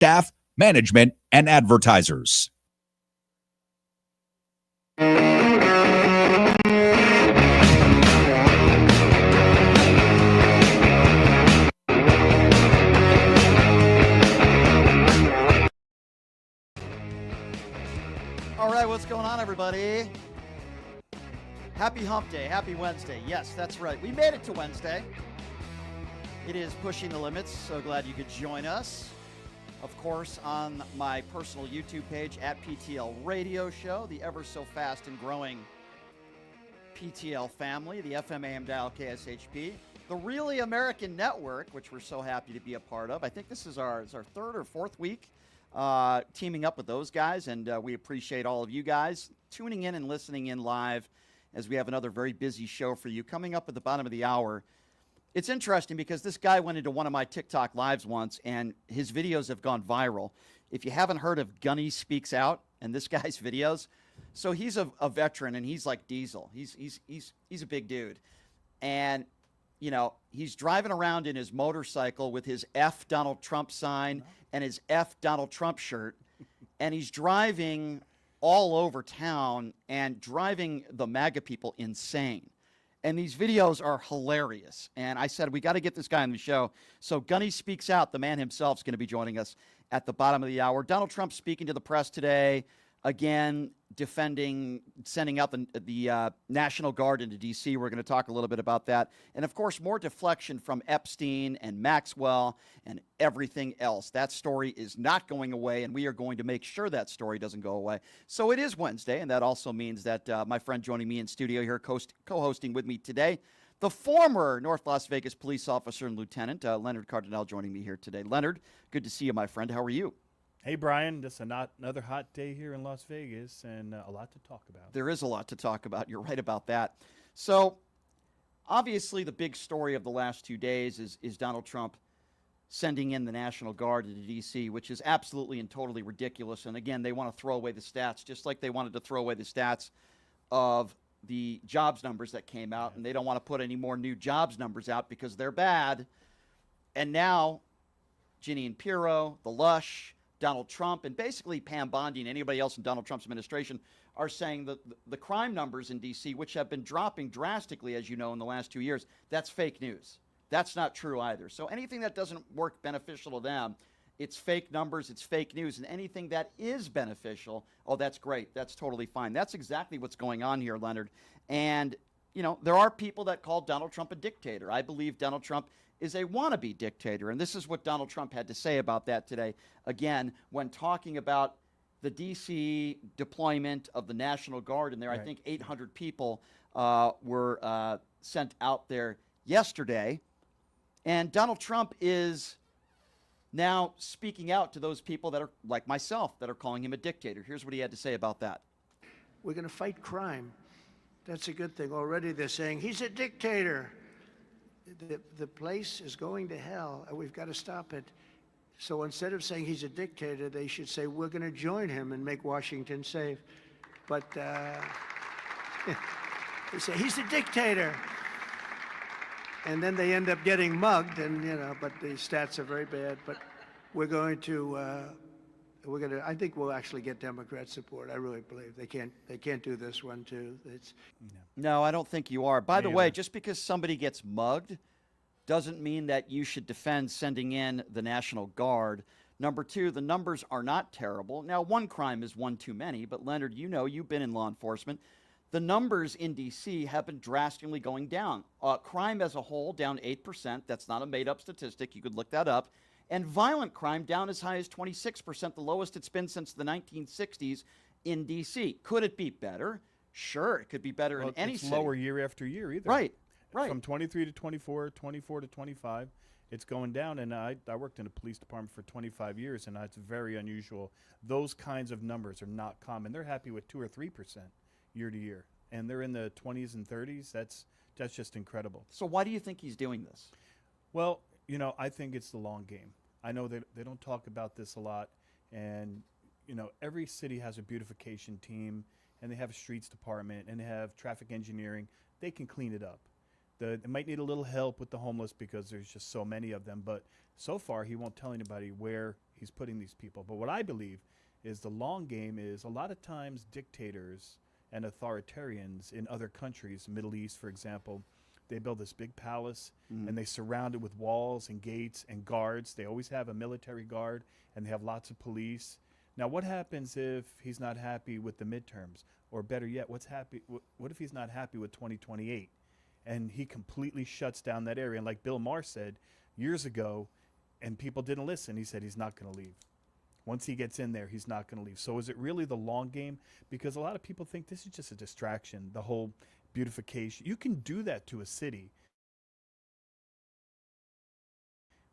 staff, management, and advertisers. All right, what's going on, everybody? Happy Hump Day. Happy Wednesday. Yes, that's right. We made it to Wednesday. It is Pushing the Limits. So glad you could join us. Of course, on my personal YouTube page at PTL Radio Show, the ever so fast and growing PTL family, the FM AM dial KSHP, the Really American Network, which we're so happy to be a part of. I think this is our third or fourth week teaming up with those guys, and we appreciate all of you guys tuning in and listening in live as we have another very busy show for you. Coming up at the bottom of the hour, it's interesting because this guy went into one of my TikTok lives once, and his videos have gone viral. If you haven't heard of Gunny Speaks Out and this guy's videos, so he's a veteran, and he's like Diesel. He's a big dude, and you know, he's driving around in his motorcycle with his F Donald Trump sign and his F Donald Trump shirt, and he's driving all over town and driving the MAGA people insane. And these videos are hilarious. And I said, we got to get this guy on the show. So Gunny Speaks Out, the man himself, is going to be joining us at the bottom of the hour. Donald Trump speaking to the press today, again, defending, sending out the National Guard into D.C. We're going to talk a little bit about that. And, of course, more deflection from Epstein and Maxwell and everything else. That story is not going away, and we are going to make sure that story doesn't go away. So it is Wednesday, and that also means that my friend joining me in studio here, co-hosting with me today, the former North Las Vegas police officer and lieutenant, Leonard Cardinale, joining me here today. Leonard, good to see you, my friend. How are you? Hey, Brian, this is another hot day here in Las Vegas, and a lot to talk about. There is a lot to talk about. You're right about that. So, obviously, the big story of the last 2 days is Donald Trump sending in the National Guard into D.C., which is absolutely and totally ridiculous. And, again, they want to throw away the stats, just like they wanted to throw away the stats of the jobs numbers that came out, and they don't want to put any more new jobs numbers out because they're bad. And now, Ginny and Pirro, the Lush, Donald Trump, and basically Pam Bondi and anybody else in Donald Trump's administration are saying that the crime numbers in D.C., which have been dropping drastically, as you know, in the last 2 years, that's fake news. That's not true either. So anything that doesn't work beneficial to them, it's fake numbers, it's fake news. And anything that is beneficial, oh, that's great. That's totally fine. That's exactly what's going on here, Leonard. And, you know, there are people that call Donald Trump a dictator. I believe Donald Trump is a wannabe dictator. And this is what Donald Trump had to say about that today, again, when talking about the D.C. deployment of the National Guard in there. Right. I think 800 people were sent out there yesterday. And Donald Trump is now speaking out to those people that are, like myself, that are calling him a dictator. Here's what he had to say about that. We're going to fight crime. That's a good thing. Already they're saying, he's a dictator. The place is going to hell, and we've got to stop it. So instead of saying he's a dictator, they should say, we're going to join him and make Washington safe. But they say, he's a dictator. And then they end up getting mugged, and, you know, but the stats are very bad. But we're going to, I think we'll actually get Democrat support. I really believe they can't do this one too. No, I don't think you are. By the way, just because somebody gets mugged doesn't mean that you should defend sending in the National Guard. Number two, the numbers are not terrible. Now, one crime is one too many, but Leonard, you know, you've been in law enforcement. The numbers in D.C. have been drastically going down. Crime as a whole down 8%. That's not a made-up statistic. You could look that up. And violent crime down as high as 26%, the lowest it's been since the 1960s in D.C. Could it be better? Sure, it could be better in any city. It's lower year after year either. Right. From 23 to 24, 24 to 25, it's going down. And I worked in a police department for 25 years, and it's very unusual. Those kinds of numbers are not common. They're happy with 2 or 3% year to year, and they're in the 20s and 30s. That's just incredible. So why do you think he's doing this? Well, you know, I think it's the long game. I know that they don't talk about this a lot, and you know, every city has a beautification team, and they have a streets department, and they have traffic engineering. They can clean it up. They might need a little help with the homeless because there's just so many of them, but so far he won't tell anybody where He's putting these people. But what I believe is the long game is a lot of times dictators and authoritarians in other countries, Middle East, for example, they build this big palace and they surround it with walls and gates and guards. They always have a military guard and they have lots of police. Now, what happens if he's not happy with the midterms? Or better yet, what if he's not happy with 2028? And he completely shuts down that area. And like Bill Maher said years ago, and people didn't listen, he said he's not going to leave. Once he gets in there, he's not going to leave. So is it really the long game? Because a lot of people think this is just a distraction, the whole beautification. You can do that to a city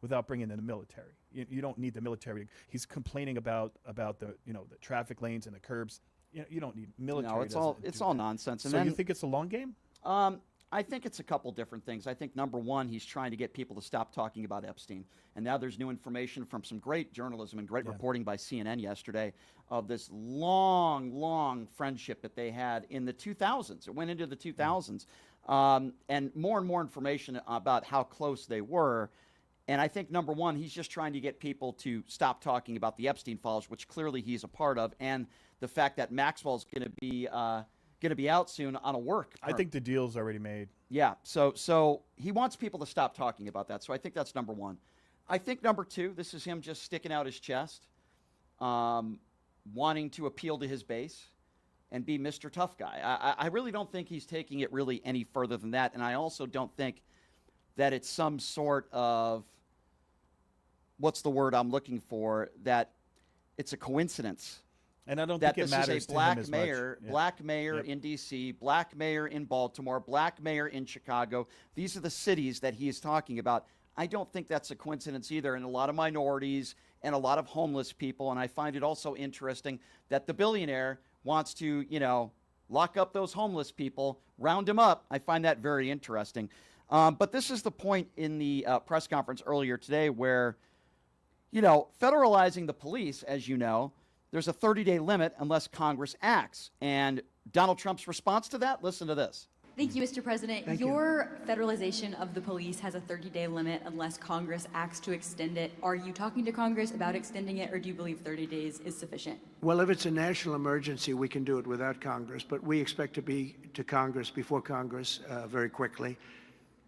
without bringing in the military. You don't need the military. He's complaining about the the traffic lanes and the curbs. You don't need military. No, it's all nonsense. And so then, you think it's a long game? I think it's a couple different things. I think number one, he's trying to get people to stop talking about Epstein. And now there's new information from some great journalism and great reporting by CNN yesterday of this long, long friendship that they had in the 2000s. It went into the 2000s. And more information about how close they were. And I think, number one, he's just trying to get people to stop talking about the Epstein files, which clearly he's a part of, and the fact that Maxwell's going to be out soon on a work permit. I think the deal's already made. Yeah, so he wants people to stop talking about that. So I think that's number one. I think number two, this is him just sticking out his chest, wanting to appeal to his base and be Mr. Tough Guy. I really don't think he's taking it really any further than that, and I also don't think that it's some sort of, what's the word I'm looking for, that it's a coincidence. And I don't that think it this matters is a black to him as mayor, much. Yeah. black mayor in D.C., black mayor in Baltimore, black mayor in Chicago. These are the cities that he is talking about. I don't think that's a coincidence either. And a lot of minorities and a lot of homeless people. And I find it also interesting that the billionaire wants to, lock up those homeless people, round them up. I find that very interesting. But this is the point in the press conference earlier today where, federalizing the police, as you know, there's a 30-day limit unless Congress acts. And Donald Trump's response to that, listen to this. Thank you, Mr. President. Thank you. Your federalization of the police has a 30-day limit unless Congress acts to extend it. Are you talking to Congress about extending it, or do you believe 30 days is sufficient? Well, if it's a national emergency, we can do it without Congress, but we expect to be to Congress before Congress very quickly.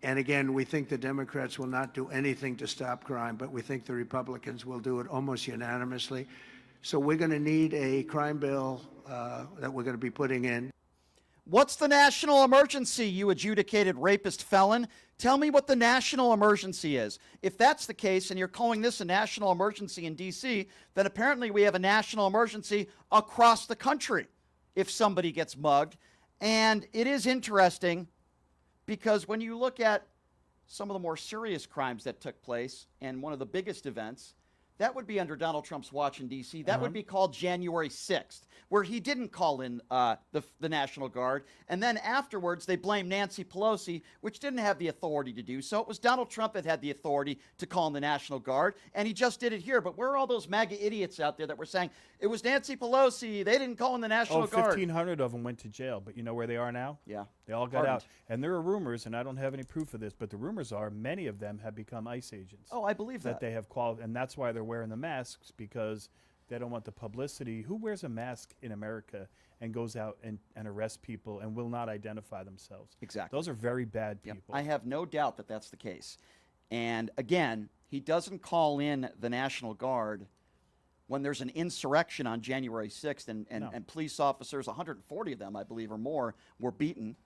And again, we think the Democrats will not do anything to stop crime, but we think the Republicans will do it almost unanimously. So we're going to need a crime bill that we're going to be putting in. What's the national emergency, you adjudicated rapist felon? Tell me what the national emergency is. If that's the case and you're calling this a national emergency in D.C., then apparently we have a national emergency across the country if somebody gets mugged. And it is interesting because when you look at some of the more serious crimes that took place, and one of the biggest events, that would be under Donald Trump's watch in D.C. That would be called January 6th, where he didn't call in the National Guard. And then afterwards, they blamed Nancy Pelosi, which didn't have the authority to do so. It was Donald Trump that had the authority to call in the National Guard, and he just did it here. But where are all those MAGA idiots out there that were saying, it was Nancy Pelosi, they didn't call in the National Guard? 1,500 of them went to jail, but you know where they are now? Yeah. They all got out. And there are rumors, and I don't have any proof of this, but the rumors are many of them have become ICE agents. Oh, I believe that. They have qualified, and that's why they're wearing the masks, because they don't want the publicity. Who wears a mask in America and goes out and arrests people and will not identify themselves? Exactly. Those are very bad people. I have no doubt that that's the case. And again, he doesn't call in the National Guard when there's an insurrection on January 6th and police officers, 140 of them, I believe, or more, were beaten.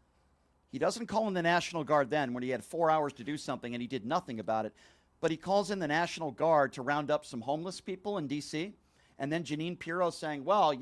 He doesn't call in the National Guard then when he had 4 hours to do something and he did nothing about it. But he calls in the National Guard to round up some homeless people in D.C. And then Jeanine Pirro saying, well,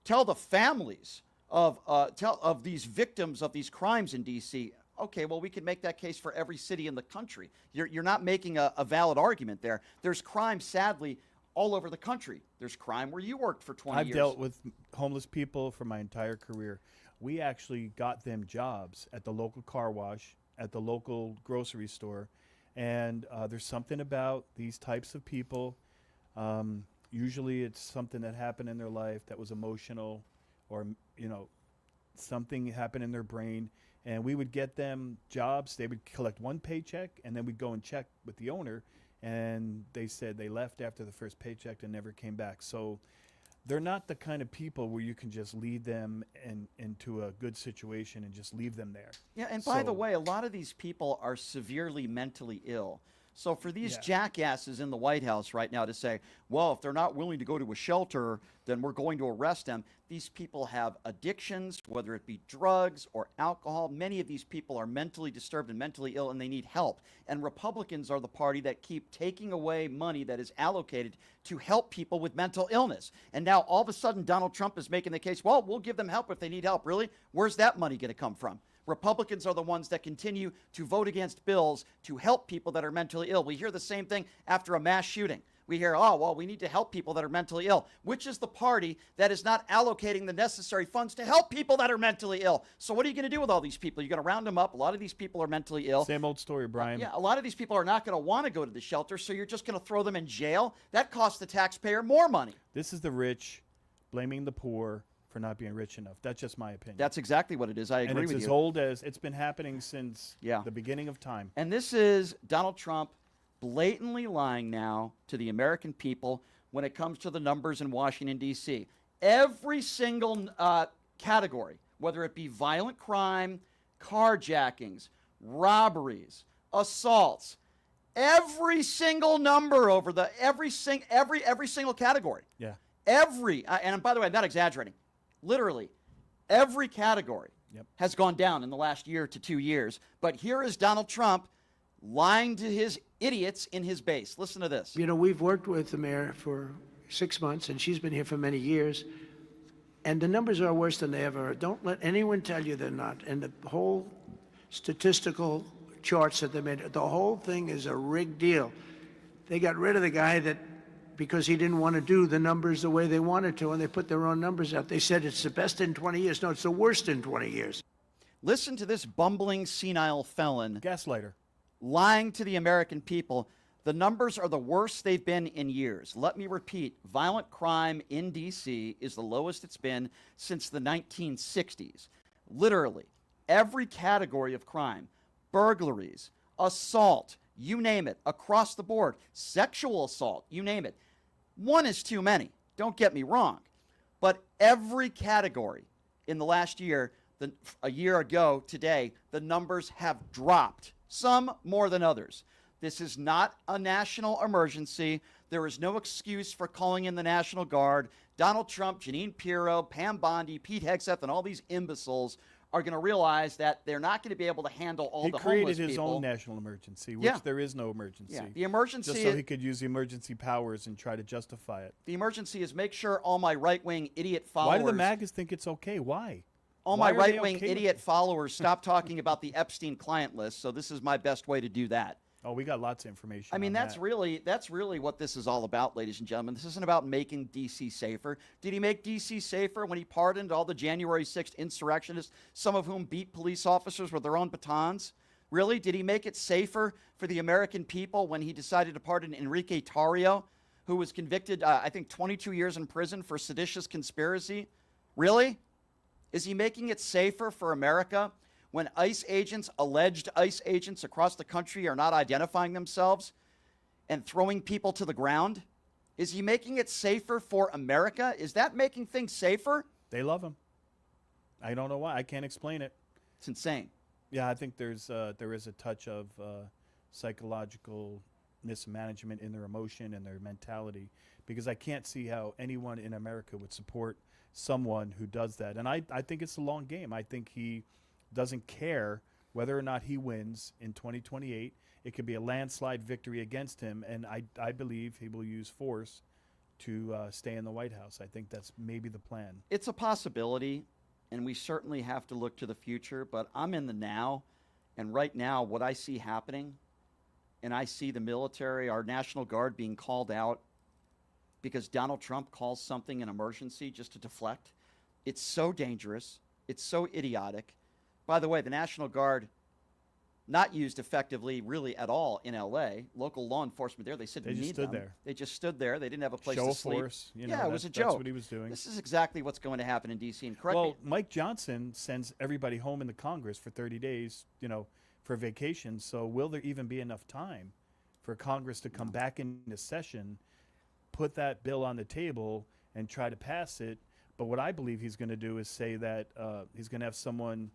tell the families of these victims of these crimes in D.C. Okay, well, we could make that case for every city in the country. You're not making a valid argument there. There's crime, sadly, all over the country. There's crime where you worked for 20 years. I've dealt with homeless people for my entire career. We actually got them jobs at the local car wash, at the local grocery store. And there's something about these types of people. Usually it's something that happened in their life that was emotional, or, something happened in their brain. And we would get them jobs. They would collect one paycheck, and then we'd go and check with the owner. and they said they left after the first paycheck and never came back. So they're not the kind of people where you can just lead them into a good situation and just leave them there. Yeah, and by the way, a lot of these people are severely mentally ill. So for these jackasses in the White House right now to say, well, if they're not willing to go to a shelter, then we're going to arrest them. These people have addictions, whether it be drugs or alcohol. Many of these people are mentally disturbed and mentally ill, and they need help. And Republicans are the party that keep taking away money that is allocated to help people with mental illness. And now all of a sudden Donald Trump is making the case, well, we'll give them help if they need help. Really? Where's that money going to come from? Republicans are the ones that continue to vote against bills to help people that are mentally ill. We hear the same thing after a mass shooting. We hear, oh, well, we need to help people that are mentally ill, which is the party that is not allocating the necessary funds to help people that are mentally ill. So what are you going to do with all these people? You're going to round them up. A lot of these people are mentally ill. Same old story, Brian. Yeah, a lot of these people are not going to want to go to the shelter, so you're just going to throw them in jail. That costs the taxpayer more money. This is the rich blaming the poor for not being rich enough. That's just my opinion. That's exactly what it is. I agree and it's with as you. old as it's been happening since the beginning of time. And this is Donald Trump blatantly lying now to the American people when it comes to the numbers in Washington, D.C. Every single category, whether it be violent crime, carjackings, robberies, assaults, every single number over the every single category. Yeah. And by the way, I'm not exaggerating. Literally, every category has gone down in the last year to 2 years. But here is Donald Trump lying to his idiots in his base. Listen to this. You know, we've worked with the mayor for 6 months, and she's been here for many years. And the numbers are worse than they ever are. Don't let anyone tell you they're not. And the whole statistical charts that they made, the whole thing is a rigged deal. They got rid of the guy because he didn't want to do the numbers the way they wanted to, and they put their own numbers out. They said it's the best in 20 years. No, it's the worst in 20 years. Listen to this bumbling, senile felon. Gaslighter. Lying to the American people. The numbers are the worst they've been in years. Let me repeat. Violent crime in D.C. is the lowest it's been since the 1960s. Literally, every category of crime, burglaries, assault, you name it, across the board, sexual assault, you name it. One is too many, don't get me wrong. But every category in the last year, a year ago today, the numbers have dropped, some more than others. This is not a national emergency. There is no excuse for calling in the National Guard. Donald Trump, Jeanine Pirro, Pam Bondi, Pete Hegseth, and all these imbeciles are going to realize that they're not going to be able to handle all the homeless people. He created his own national emergency, which there is no emergency. Yeah, the emergency just so he could use the emergency powers and try to justify it. The emergency is make sure all my right-wing idiot followers... Why do the MAGAs think it's okay? Why? All my right-wing idiot followers stop talking about the Epstein client list, so this is my best way to do that. Oh, we got lots of information. I mean, that's really what this is all about, ladies and gentlemen. This isn't about making D.C. safer. Did he make D.C. safer when he pardoned all the January 6th insurrectionists, some of whom beat police officers with their own batons? Really? Did he make it safer for the American people when he decided to pardon Enrique Tarrio, who was convicted, I think, 22 years in prison for seditious conspiracy? Really? Is he making it safer for America when ICE agents, alleged ICE agents across the country, are not identifying themselves and throwing people to the ground? Is he making it safer for America? Is that making things safer? They love him. I don't know why. I can't explain it. It's insane. Yeah, I think there is a touch of psychological mismanagement in their emotion and their mentality, because I can't see how anyone in America would support someone who does that. And I think it's a long game. I think he doesn't care whether or not he wins in 2028. It could be a landslide victory against him, and I believe he will use force to stay in the White House. I think that's maybe the plan. It's a possibility, and we certainly have to look to the future, but I'm in the now, and right now what I see happening, and I see the military, our National Guard being called out because Donald Trump calls something an emergency just to deflect. It's so dangerous. It's so idiotic. By the way, the National Guard, not used effectively really at all in L.A. Local law enforcement there, they said they just stood there. They just stood there. They didn't have a place Show to of sleep. Force. You know, yeah, it was a joke. That's what he was doing. This is exactly what's going to happen in D.C. And correct me. Well, Mike Johnson sends everybody home in the Congress for 30 days, for vacation. So will there even be enough time for Congress to come back into session, put that bill on the table, and try to pass it. But what I believe he's going to do is say that he's going to have someone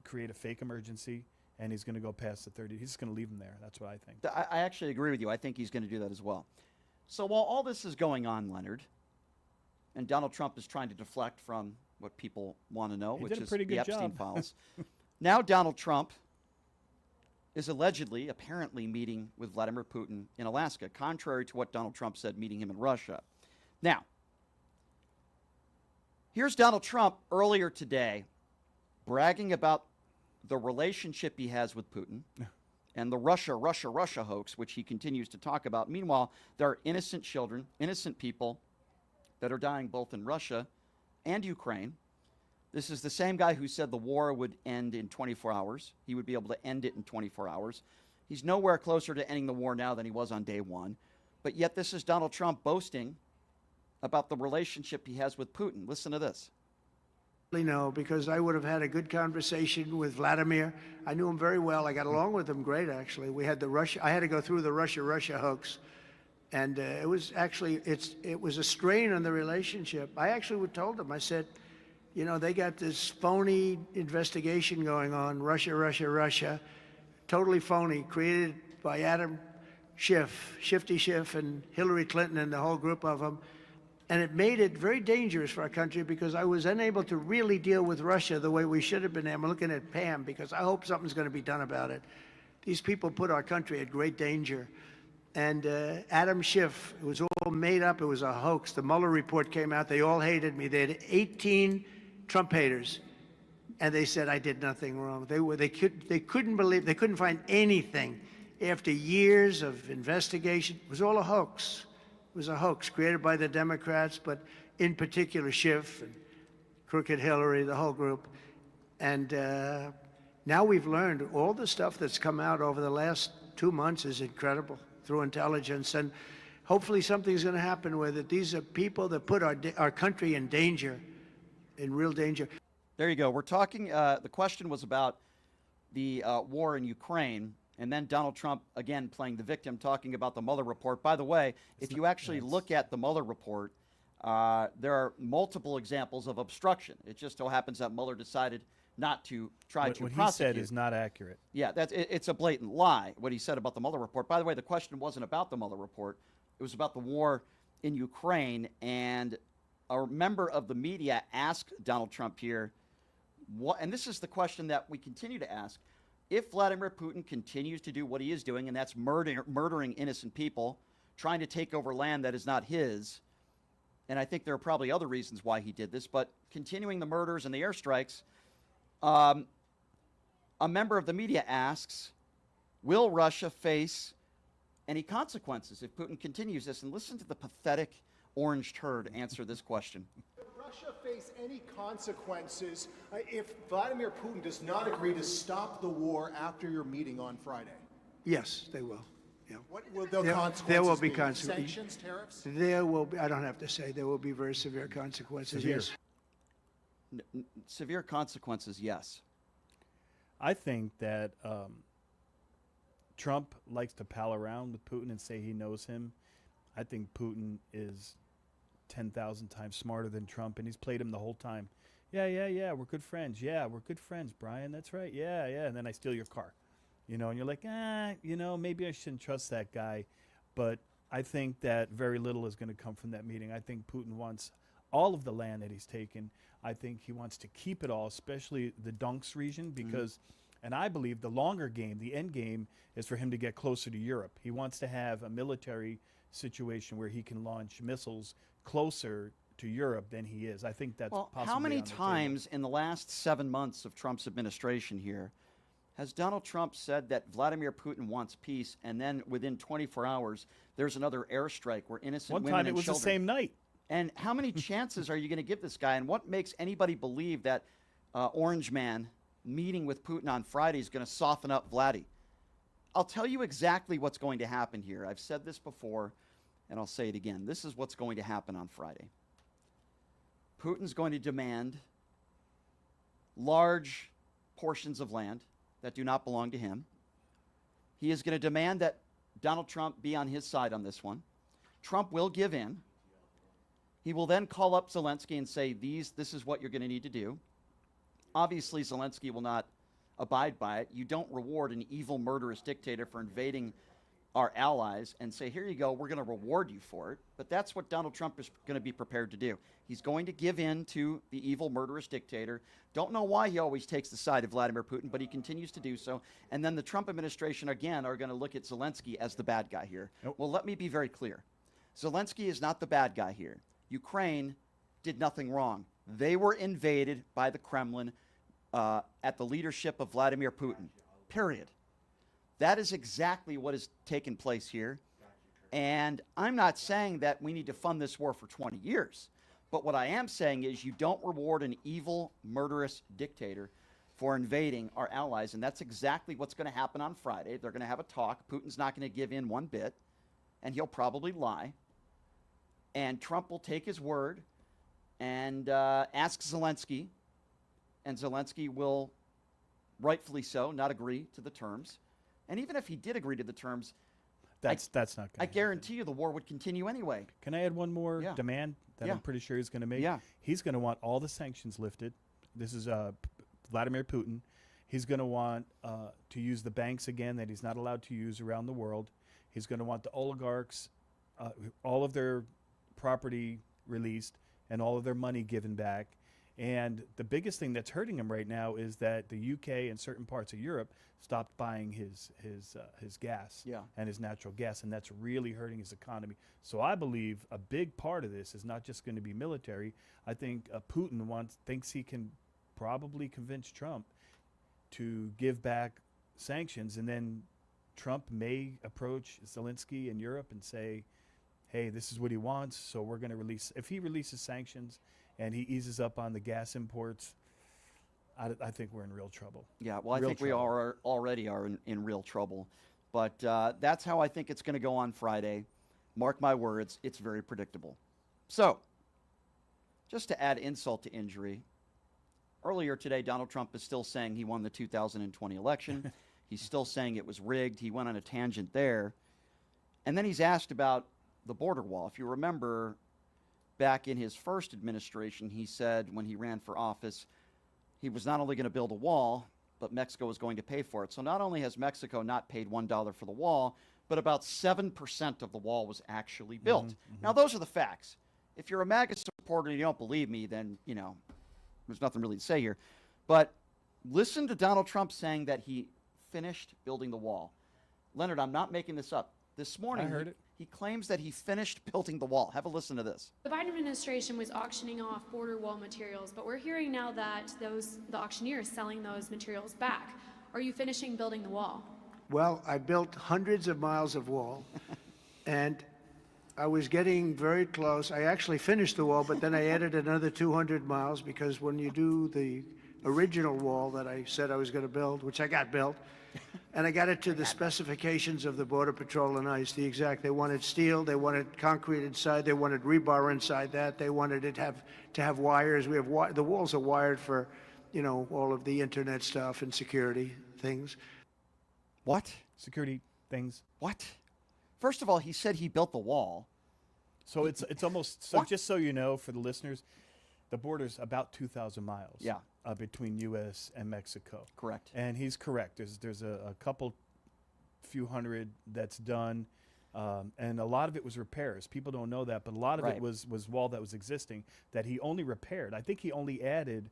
create a fake emergency, and he's going to go past the 30. He's just going to leave them there. That's what I think. I actually agree with you. I think he's going to do that as well. So while all this is going on, Leonard, and Donald Trump is trying to deflect from what people want to know, which is the Epstein files, now Donald Trump is apparently meeting with Vladimir Putin in Alaska, contrary to what Donald Trump said meeting him in Russia. Now, here's Donald Trump earlier today bragging about the relationship he has with Putin and the Russia hoax, which he continues to talk about. Meanwhile, there are innocent children, innocent people that are dying both in Russia and Ukraine. This is the same guy who said the war would end in 24 hours. He would be able to end it in 24 hours. He's nowhere closer to ending the war now than he was on day one. But yet this is Donald Trump boasting about the relationship he has with Putin. Listen to this. No, because I would have had a good conversation with Vladimir. I knew him very well. I got along with him great, actually. We had I had to go through the Russia hoax. And it was actually, it was a strain on the relationship. I actually told him, I said, you know, they got this phony investigation going on, Russia, totally phony, created by Adam Schiff, Shifty Schiff, and Hillary Clinton and the whole group of them. And it made it very dangerous for our country because I was unable to really deal with Russia the way we should have been. I'm looking at Pam because I hope something's going to be done about it. These people put our country at great danger. And Adam Schiff, it was all made up. It was a hoax. The Mueller report came out. They all hated me. They had 18 Trump haters, and they said I did nothing wrong. They couldn't believe, they couldn't find anything after years of investigation. It was all a hoax. It was a hoax created by the Democrats, but in particular Schiff and Crooked Hillary, the whole group. And now we've learned all the stuff that's come out over the last 2 months is incredible through intelligence. And hopefully something's going to happen with it. These are people that put our country in danger, in real danger. There you go. We're talking, the question was about the war in Ukraine. And then Donald Trump, again, playing the victim, talking about the Mueller report. By the way, if you actually look at the Mueller report, there are multiple examples of obstruction. It just so happens that Mueller decided not to try to prosecute. What he said is not accurate. Yeah, it's a blatant lie, what he said about the Mueller report. By the way, the question wasn't about the Mueller report. It was about the war in Ukraine. And a member of the media asked Donald Trump here, and this is the question that we continue to ask, if Vladimir Putin continues to do what he is doing, and that's murdering innocent people, trying to take over land that is not his, and I think there are probably other reasons why he did this, but continuing the murders and the airstrikes, a member of the media asks, will Russia face any consequences if Putin continues this? And listen to the pathetic orange turd answer this question. Russia face any consequences if Vladimir Putin does not agree to stop the war after your meeting on Friday? Yes, they will. Yeah. What will the consequences there will be be? consequences. Sanctions, tariffs? There will be, I don't have to say, there will be very severe consequences, yes. Severe consequences, yes. I think that Trump likes to pal around with Putin and say he knows him. I think Putin is 10,000 times smarter than Trump, and he's played him the whole time. Yeah, we're good friends. Yeah, we're good friends, Brian. That's right. Yeah. And then I steal your car, and you're like, maybe I shouldn't trust that guy. But I think that very little is going to come from that meeting. I think Putin wants all of the land that he's taken. I think he wants to keep it all, especially the Donetsk region, because, and I believe the longer game, the end game, is for him to get closer to Europe. He wants to have a military situation where he can launch missiles closer to Europe than he is. I think that's possibly how many on the times table. in the last 7 months of Trump's administration here has Donald Trump said that Vladimir Putin wants peace, and then within 24 hours there's another airstrike where innocent women and children... One time it was the same night. And how many chances are you going to give this guy? And what makes anybody believe that Orange Man meeting with Putin on Friday is going to soften up Vladdy? I'll tell you exactly what's going to happen here. I've said this before, and I'll say it again. This is what's going to happen on Friday. Putin's going to demand large portions of land that do not belong to him. He is going to demand that Donald Trump be on his side on this one. Trump will give in. He will then call up Zelensky and say, this is what you're going to need to do. Obviously, Zelensky will not abide by it. You don't reward an evil, murderous dictator for invading our allies and say, here you go, we're going to reward you for it. But that's what Donald Trump is going to be prepared to do. He's going to give in to the evil, murderous dictator. Don't know why he always takes the side of Vladimir Putin, but he continues to do so. And then the Trump administration, again, are going to look at Zelensky as the bad guy here. Nope. Well, let me be very clear. Zelensky is not the bad guy here. Ukraine did nothing wrong. They were invaded by the Kremlin at the leadership of Vladimir Putin, period. That is exactly what has taken place here. And I'm not saying that we need to fund this war for 20 years. But what I am saying is you don't reward an evil, murderous dictator for invading our allies. And that's exactly what's going to happen on Friday. They're going to have a talk. Putin's not going to give in one bit. And he'll probably lie. And Trump will take his word and ask Zelensky. And Zelensky will, rightfully so, not agree to the terms. And even if he did agree to the terms, That's not going to I guarantee you the war would continue anyway. Can I add one more Yeah. demand that Yeah. I'm pretty sure he's going to make? Yeah. He's going to want all the sanctions lifted. This is Vladimir Putin. He's going to want to use the banks again that he's not allowed to use around the world. He's going to want the oligarchs, all of their property released and all of their money given back. And the biggest thing that's hurting him right now is that the UK and certain parts of Europe stopped buying his gas and his natural gas, and that's really hurting his economy. So I believe a big part of this is not just going to be military. I think Putin thinks he can probably convince Trump to give back sanctions, and then Trump may approach Zelensky in Europe and say, hey, this is what he wants, so we're going to release. If he releases sanctions and he eases up on the gas imports, I think we're in real trouble. Yeah, well, I Real think we trouble. are already are in real trouble. But that's how I think it's going to go on Friday. Mark my words, it's very predictable. So, just to add insult to injury, earlier today, Donald Trump is still saying he won the 2020 election. He's still saying it was rigged. He went on a tangent there. And then he's asked about the border wall. If you remember, back in his first administration, he said when he ran for office, he was not only going to build a wall, but Mexico was going to pay for it. So not only has Mexico not paid $1 for the wall, but about 7% of the wall was actually built. Now, those are the facts. If you're a MAGA supporter and you don't believe me, then, you know, there's nothing really to say here. But listen to Donald Trump saying that he finished building the wall. Leonard, I'm not making this up. This morning, I heard it. He claims that he finished building the wall. Have a listen to this. The Biden administration was auctioning off border wall materials, but we're hearing now that the auctioneer is selling those materials back. Are you finishing building the wall? Well, I built hundreds of miles of wall, and I was getting very close. I actually finished the wall, but then I added another 200 miles because when you do the original wall that I said I was going to build, which I got built, and I got it to the specifications of the Border Patrol and ICE, the exact. They wanted steel, they wanted concrete inside, they wanted rebar inside that, they wanted it to have wires. We have the walls are wired for, you know, all of the internet stuff and security things. What? Security things. What? First of all, he said he built the wall. So it's almost, so What? just so you know, for the listeners, the border's about 2,000 miles. Yeah. Between U.S. and Mexico. Correct. And he's correct. There's a couple, few hundred that's done, and a lot of it was repairs. People don't know that, but a lot of Right. it was wall that was existing that he only repaired. I think he only added,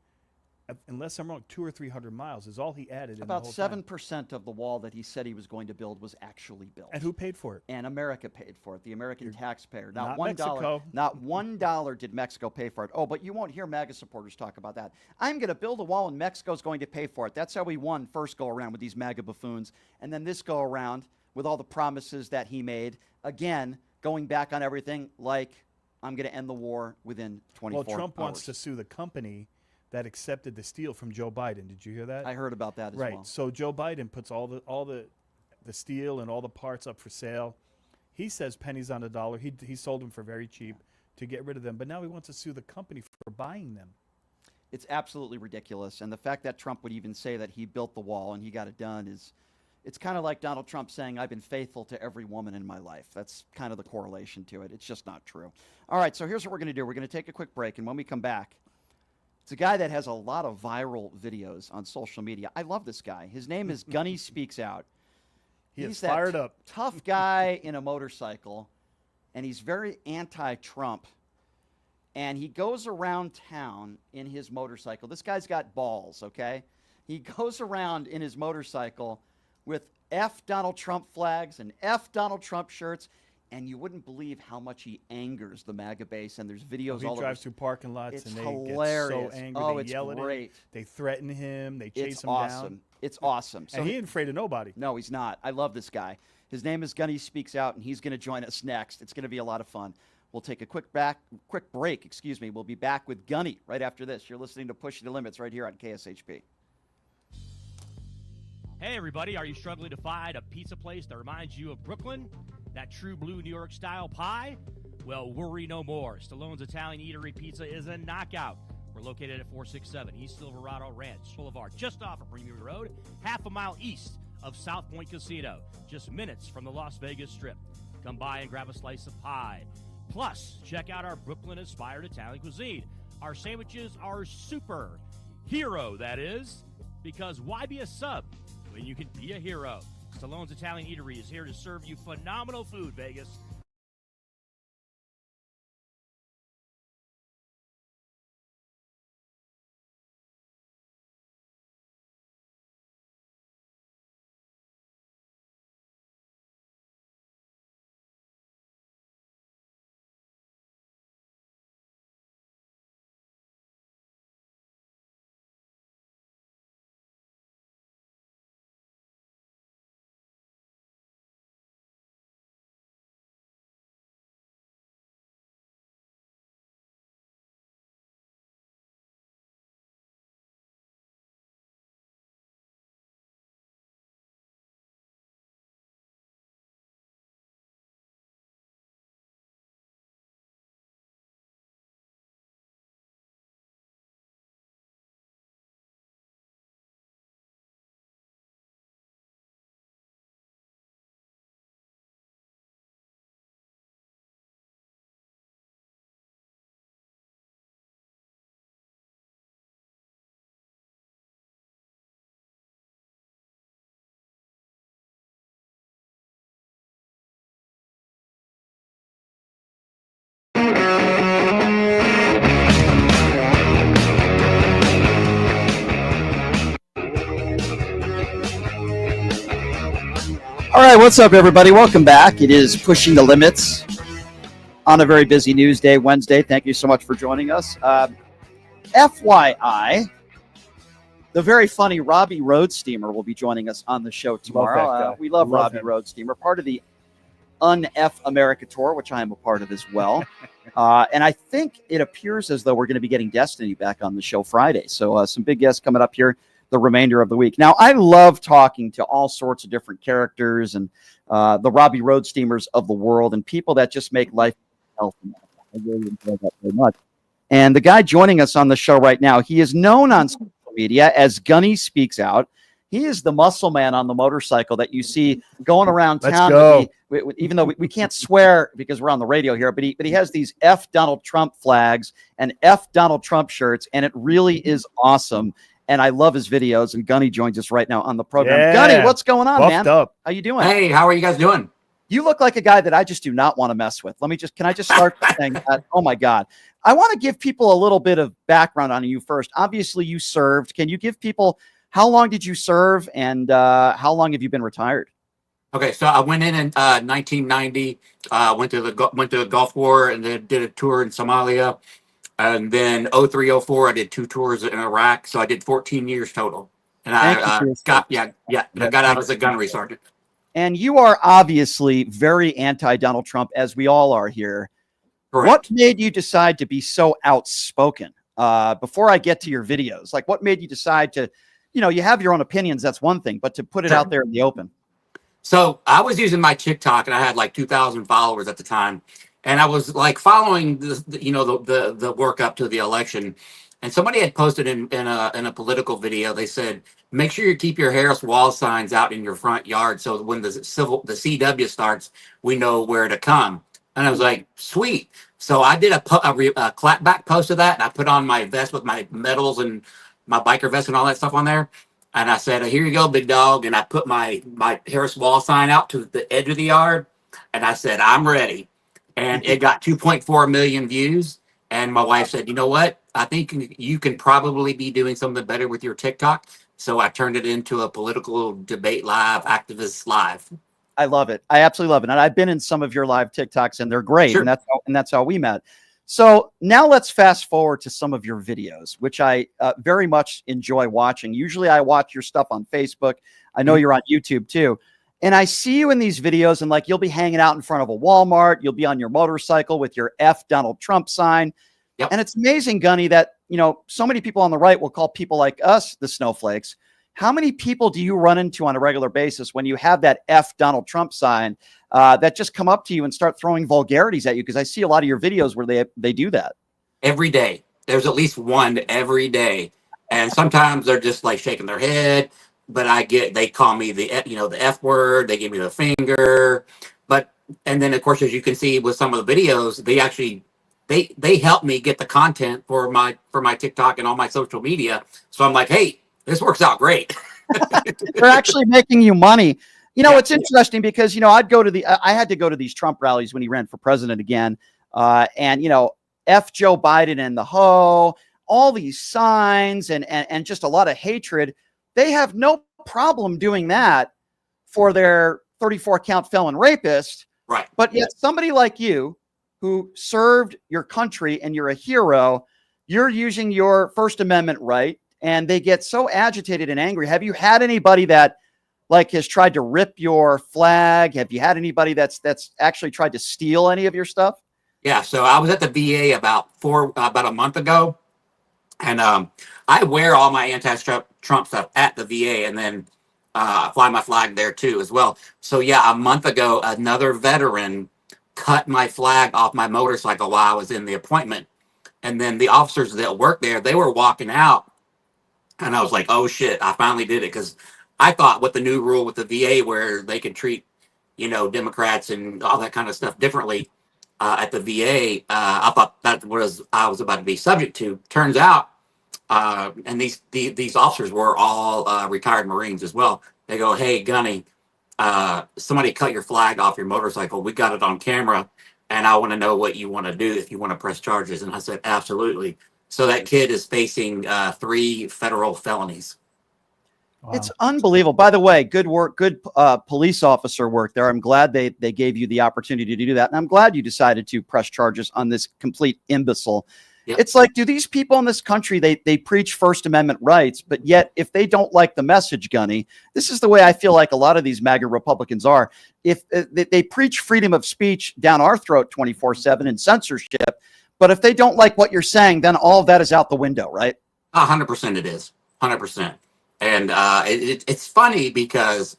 unless I'm wrong, 200 or 300 miles is all he added. About in the whole time. 7% of the wall that he said he was going to build was actually built. And who paid for it? And America paid for it, the American taxpayer. not $1. Mexico. Not $1 did Mexico pay for it. Oh, but you won't hear MAGA supporters talk about that. I'm going to build a wall and Mexico's going to pay for it. That's how we won first go around with these MAGA buffoons. And then this go around with all the promises that he made. Again, going back on everything like I'm going to end the war within 24 Well, Trump hours. wants to sue the company that accepted the steel from Joe Biden. Did you hear that? I heard about that as Right. well. So Joe Biden puts all the steel and all the parts up for sale. He says pennies on the dollar. He sold them for very cheap to get rid of them. But now he wants to sue the company for buying them. It's absolutely ridiculous. And the fact that Trump would even say that he built the wall and he got it done It's kind of like Donald Trump saying, I've been faithful to every woman in my life. That's kind of the correlation to it. It's just not true. All right, so here's what we're going to do. We're going to take a quick break, and when we come back, it's a guy that has a lot of viral videos on social media. I love this guy. His name is Gunny Speaks Out. He's fired up. Tough guy in a motorcycle, and he's very anti-Trump. And he goes around town in his motorcycle. This guy's got balls, okay? He goes around in his motorcycle with F Donald Trump flags and F Donald Trump shirts, and you wouldn't believe how much he angers the MAGA base. And there's videos all over. He drives through parking lots, and they hilarious. get so angry. Oh, they it's yell great. at him. They threaten him. They chase him down. It's awesome. So, and he ain't afraid of nobody. No, he's not. I love this guy. His name is Gunny Speaks Out, and he's going to join us next. It's going to be a lot of fun. We'll take a quick break. Excuse me. We'll be back with Gunny right after this. You're listening to Pushing the Limits right here on KSHP. Hey, everybody. Are you struggling to find a pizza place that reminds you of Brooklyn? That true blue New York style pie? Well, worry no more. Stallone's Italian Eatery Pizza is a knockout. We're located at 467 East Silverado Ranch Boulevard, just off of Premier Road, half a mile east of South Point Casino, just minutes from the Las Vegas Strip. Come by and grab a slice of pie. Plus, check out our Brooklyn-inspired Italian cuisine. Our sandwiches are super. Hero, that is. Because why be a sub when you can be a hero? Stallone's Italian Eatery is here to serve you phenomenal food, Vegas. All right, what's up, everybody? Welcome back. It is Pushing the Limits on a very busy news day, Wednesday. Thank you so much for joining us. FYI, the very funny Robbie Roadsteamer will be joining us on the show tomorrow. We love Robbie Roadsteamer, part of the Un-F America tour, which I am a part of as well. And I think it appears as though we're going to be getting Destiny back on the show Friday. So some big guests coming up here the remainder of the week. Now, I love talking to all sorts of different characters and the Robbie Roadsteamers of the world and people that just make life healthy. I really enjoy that very much. And the guy joining us on the show right now, he is known on social media as Gunny Speaks Out. He is the muscle man on the motorcycle that you see going around town. Even though we can't swear because we're on the radio here, but he has these F Donald Trump flags and F Donald Trump shirts, and it really is awesome. And I love his videos. And Gunny joins us right now on the program. Yeah. Gunny, what's going on, man? Up. How you doing? Hey, how are you guys doing? You look like a guy that I just do not want to mess with. Can I just start by saying that? Oh my God. I want to give people a little bit of background on you first. Obviously, you served. Can you give people how long did you serve and how long have you been retired? Okay, so I went in 1990. Went to the Gulf War and then did a tour in Somalia. And then 0304, I did 2 tours in Iraq. So I did 14 years total. And I got out as a gunnery sergeant. And you are obviously very anti-Donald Trump, as we all are here. Correct. What made you decide to be so outspoken? Before I get to your videos, like what made you decide to, you have your own opinions, that's one thing, but to put it out there in the open? So I was using my TikTok and I had like 2,000 followers at the time. And I was like following the work up to the election. And somebody had posted in a political video. They said, make sure you keep your Harris Wall signs out in your front yard, so when the CW starts, we know where to come. And I was like, sweet. So I did a clapback post of that, and I put on my vest with my medals and my biker vest and all that stuff on there. And I said, here you go, big dog. And I put my Harris Wall sign out to the edge of the yard. And I said, I'm ready. And it got 2.4 million views. And my wife said, you know what? I think you can probably be doing something better with your TikTok. So I turned it into a political debate live, activist live. I love it. I absolutely love it. And I've been in some of your live TikToks, and they're great. Sure. And that's how we met. So now let's fast forward to some of your videos, which I very much enjoy watching. Usually I watch your stuff on Facebook. I know you're on YouTube too. And I see you in these videos, and like you'll be hanging out in front of a Walmart. You'll be on your motorcycle with your F Donald Trump sign. Yep. And it's amazing, Gunny, that, you know, so many people on the right will call people like us the snowflakes. How many people do you run into on a regular basis when you have that F Donald Trump sign that just come up to you and start throwing vulgarities at you? Because I see a lot of your videos where they do that. Every day. There's at least one every day. And sometimes they're just like shaking their head, but they call me the F word. They give me the finger. And then of course, as you can see with some of the videos, they help me get the content for my TikTok and all my social media. So I'm like, hey, this works out great. They're actually making you money. You know, it's interesting because, you know, I had to go to these Trump rallies when he ran for president again. And, you know, F Joe Biden and the ho, all these signs and just a lot of hatred. They have no problem doing that for their 34 count felon rapist. Right. But yet somebody like you who served your country and you're a hero, you're using your First Amendment right. And they get so agitated and angry. Have you had anybody that like has tried to rip your flag? Have you had anybody that's actually tried to steal any of your stuff? Yeah. So I was at the VA about a month ago, and I wear all my anti-Trump stuff at the VA, and then fly my flag there too as well. So yeah, a month ago, another veteran cut my flag off my motorcycle while I was in the appointment, and then the officers that work there, they were walking out. And I was like, oh, shit, I finally did it. Because I thought with the new rule with the VA where they can treat, you know, Democrats and all that kind of stuff differently at the VA, I thought I was about to be subject to. Turns out, and these officers were all retired Marines as well. They go, hey, Gunny, somebody cut your flag off your motorcycle. We got it on camera. And I want to know what you want to do, if you want to press charges. And I said, absolutely. So that kid is facing 3 federal felonies. Wow. It's unbelievable. By the way, good work, good police officer work there. I'm glad they gave you the opportunity to do that. And I'm glad you decided to press charges on this complete imbecile. Yep. It's like, do these people in this country, they preach First Amendment rights, but yet if they don't like the message, Gunny, this is the way I feel like a lot of these MAGA Republicans are. If they preach freedom of speech down our throat 24/7 and censorship, but if they don't like what you're saying, then all of that is out the window, right? 100% it is. 100%. And it's funny because,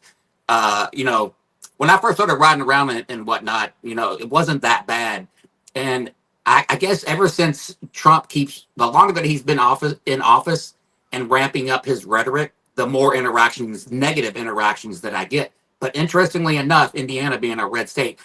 you know, when I first started riding around and whatnot, you know, it wasn't that bad. And I guess ever since Trump the longer that he's been in office and ramping up his rhetoric, the more negative interactions that I get. But interestingly enough, Indiana being a red state,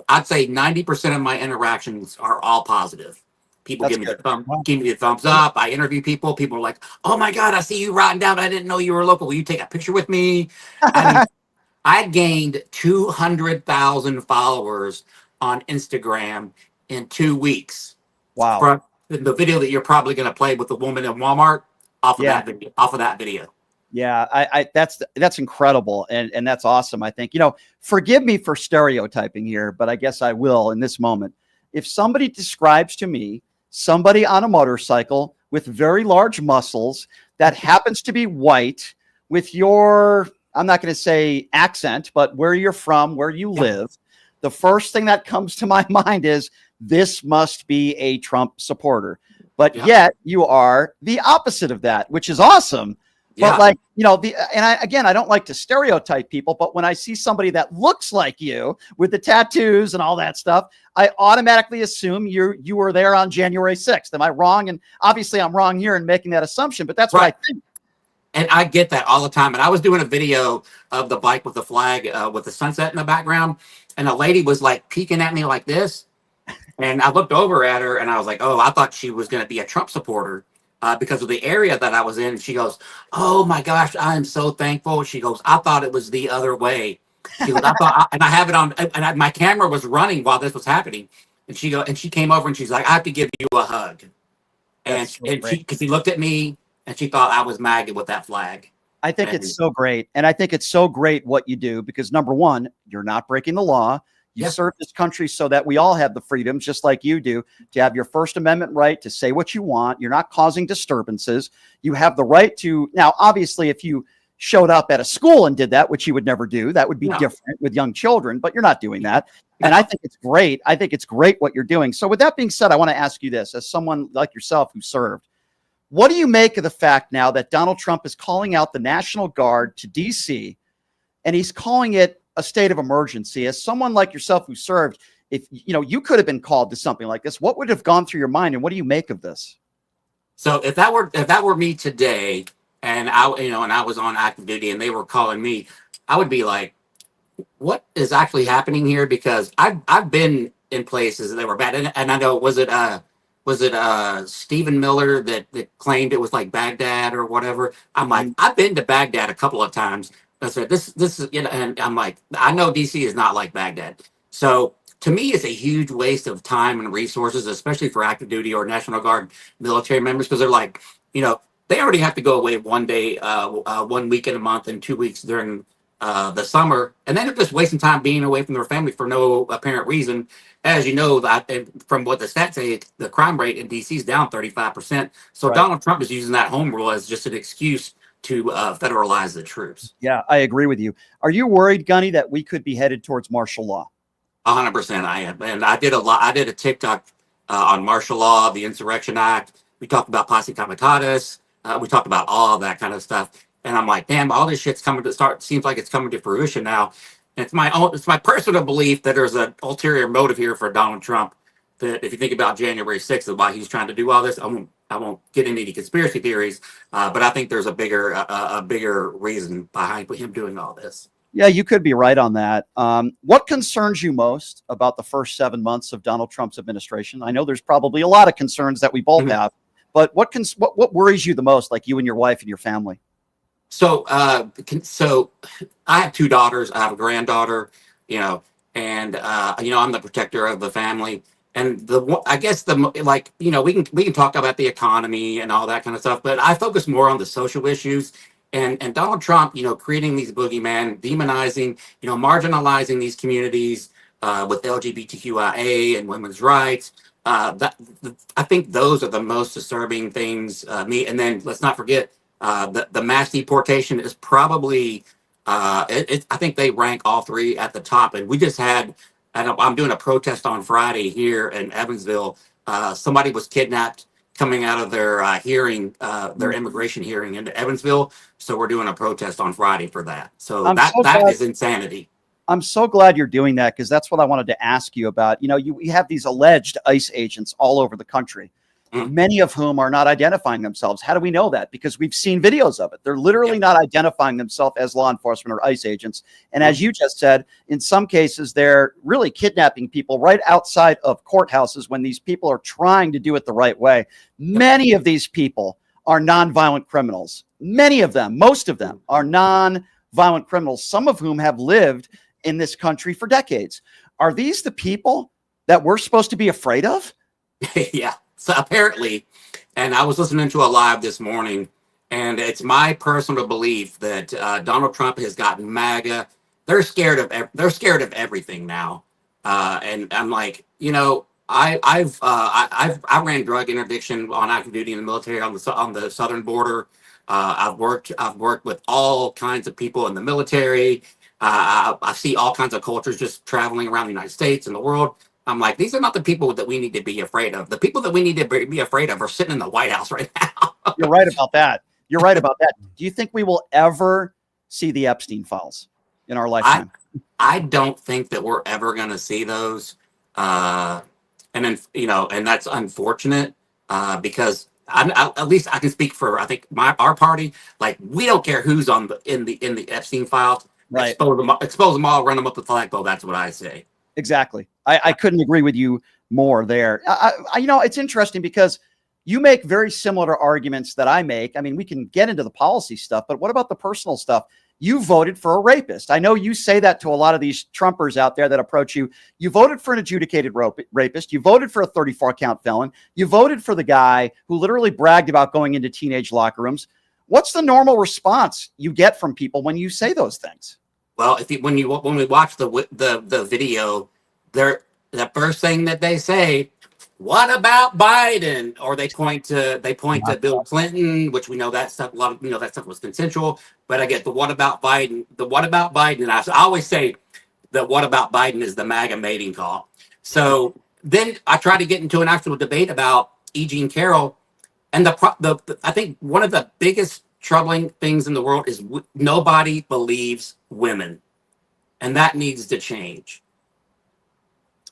I'd say 90% of my interactions are all positive. People give me the thumbs up. I interview people. People are like, oh my God, I see you riding down. I didn't know you were local. Will you take a picture with me? I gained 200,000 followers on Instagram in 2 weeks. Wow. From the video that you're probably going to play with the woman in Walmart off of that video. Yeah, that's incredible. And that's awesome. I think, you know, forgive me for stereotyping here, but I guess I will in this moment. If somebody describes to me somebody on a motorcycle with very large muscles that happens to be white with your, I'm not going to say accent, but where you're from, where you live, the first thing that comes to my mind is this must be a Trump supporter. But yet you are the opposite of that, which is awesome. Yeah. But like, I don't like to stereotype people, but when I see somebody that looks like you with the tattoos and all that stuff, I automatically assume you were there on January 6th. Am I wrong? And obviously I'm wrong here in making that assumption, but that's what I think. And I get that all the time. And I was doing a video of the bike with the flag, with the sunset in the background. And a lady was like peeking at me like this. And I looked over at her and I was like, oh, I thought she was going to be a Trump supporter because of the area that I was in. And she goes, oh my gosh, I am so thankful. She goes, I thought it was the other way. She goes, and I have it on, and my camera was running while this was happening. And she came over and she's like, I have to give you a hug. And because she looked at me and she thought I was MAGA with that flag. I think it's so great. And I think it's so great what you do because number one, you're not breaking the law. You serve this country so that we all have the freedoms, just like you do, to have your First Amendment right to say what you want. You're not causing disturbances. You have the right to. Now, obviously, if you showed up at a school and did that, which you would never do, that would be different with young children, but you're not doing that. And I think it's great. I think it's great what you're doing. So with that being said, I want to ask you this, as someone like yourself who served, what do you make of the fact now that Donald Trump is calling out the National Guard to DC and he's calling it a state of emergency? As someone like yourself who served, if you could have been called to something like this, what would have gone through your mind and what do you make of this? So if that were me today and I was on active duty and they were calling me, I would be like, what is actually happening here? Because I've been in places that were bad. And I know, was it Stephen Miller that claimed it was like Baghdad or whatever? I'm like, I've been to Baghdad a couple of times. I said, this is, and I'm like, I know DC is not like Baghdad. So to me, it's a huge waste of time and resources, especially for active duty or National Guard military members, because they're like, they already have to go away one day, 1 week in a month and 2 weeks during the summer. And then they're just wasting time being away from their family for no apparent reason. As you know, that from what the stats say, the crime rate in DC is down 35%. So Donald Trump is using that home rule as just an excuse to federalize the troops. Yeah, I agree with you. Are you worried, Gunny, that we could be headed towards martial law? 100% I am. And I did a TikTok on martial law, the Insurrection Act. We talked about posse comitatus. We talked about all of that kind of stuff. And I'm like, damn, all this shit's coming to start. Seems like it's coming to fruition now. And it's my personal belief that there's an ulterior motive here for Donald Trump. That if you think about January 6th and why he's trying to do all this, I won't get into any conspiracy theories, but I think there's a bigger reason behind him doing all this. Yeah, you could be right on that. What concerns you most about the first 7 months of Donald Trump's administration? I know there's probably a lot of concerns that we both have, but what worries you the most, like you and your wife and your family? So I have 2 daughters. I have a granddaughter, and I'm the protector of the family. And I guess we can talk about the economy and all that kind of stuff, but I focus more on the social issues and Donald Trump, creating these boogeymen, demonizing, marginalizing these communities with LGBTQIA and women's rights. I think those are the most disturbing things. And then let's not forget the mass deportation is probably I think they rank all 3 at the top. And we just had. I'm doing a protest on Friday here in Evansville. Somebody was kidnapped coming out of their hearing, their immigration hearing in Evansville. So we're doing a protest on Friday for that. So that is insanity. I'm so glad you're doing that because that's what I wanted to ask you about. We have these alleged ICE agents all over the country, many of whom are not identifying themselves. How do we know that? Because we've seen videos of it. They're literally not identifying themselves as law enforcement or ICE agents. And as you just said, in some cases, they're really kidnapping people right outside of courthouses when these people are trying to do it the right way. Many of these people are nonviolent criminals. Many of them, most of them are nonviolent criminals, some of whom have lived in this country for decades. Are these the people that we're supposed to be afraid of? Yeah. So apparently, and I was listening to a live this morning, and it's my personal belief that Donald Trump has gotten MAGA. They're scared of everything now, and I'm like, I ran drug interdiction on active duty in the military on the southern border. I've worked with all kinds of people in the military. I see all kinds of cultures just traveling around the United States and the world. I'm like, these are not the people that we need to be afraid of. The people that we need to be afraid of are sitting in the White House right now. You're right about that. You're right about that. Do you think we will ever see the Epstein files in our lifetime? I don't think that we're ever going to see those. And then, and that's unfortunate because at least I can speak for, I think our party, like we don't care who's on in the Epstein files. Right. Expose them all, run them up the flagpole. That's what I say. Exactly. I couldn't agree with you more there. It's interesting because you make very similar arguments that I make. I mean, we can get into the policy stuff, but what about the personal stuff? You voted for a rapist. I know you say that to a lot of these Trumpers out there that approach you. You voted for an adjudicated rapist. You voted for a 34 count felon. You voted for the guy who literally bragged about going into teenage locker rooms. What's the normal response you get from people when you say those things? Well, when we watch the video, the first thing that they say, what about Biden? Or they point to Bill Clinton, which we know that stuff. A lot of that stuff was consensual. But I get the what about Biden? The what about Biden? And I always say that what about Biden is the MAGA mating call. So then I try to get into an actual debate about E. Jean Carroll, and I think one of the biggest troubling things in the world is nobody believes women, and that needs to change.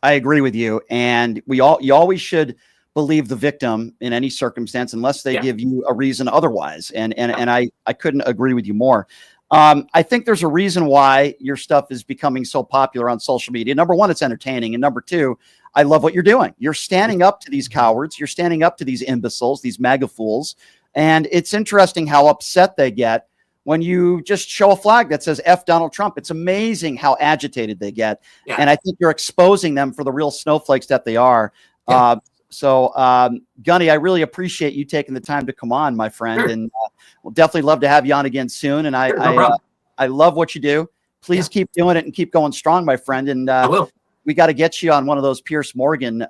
I agree with you. And you always should believe the victim in any circumstance, unless they give you a reason otherwise. And I couldn't agree with you more. I think there's a reason why your stuff is becoming so popular on social media. Number one, it's entertaining. And number two, I love what you're doing. You're standing up to these cowards. You're standing up to these imbeciles, these MAGA fools. And it's interesting how upset they get when you just show a flag that says F Donald Trump. It's amazing how agitated they get. Yeah. And I think you're exposing them for the real snowflakes that they are. Yeah. Gunny, I really appreciate you taking the time to come on, my friend. Sure. And we'll definitely love to have you on again soon. And I love what you do. Please keep doing it and keep going strong, my friend. And I will. We got to get you on one of those Pierce Morgan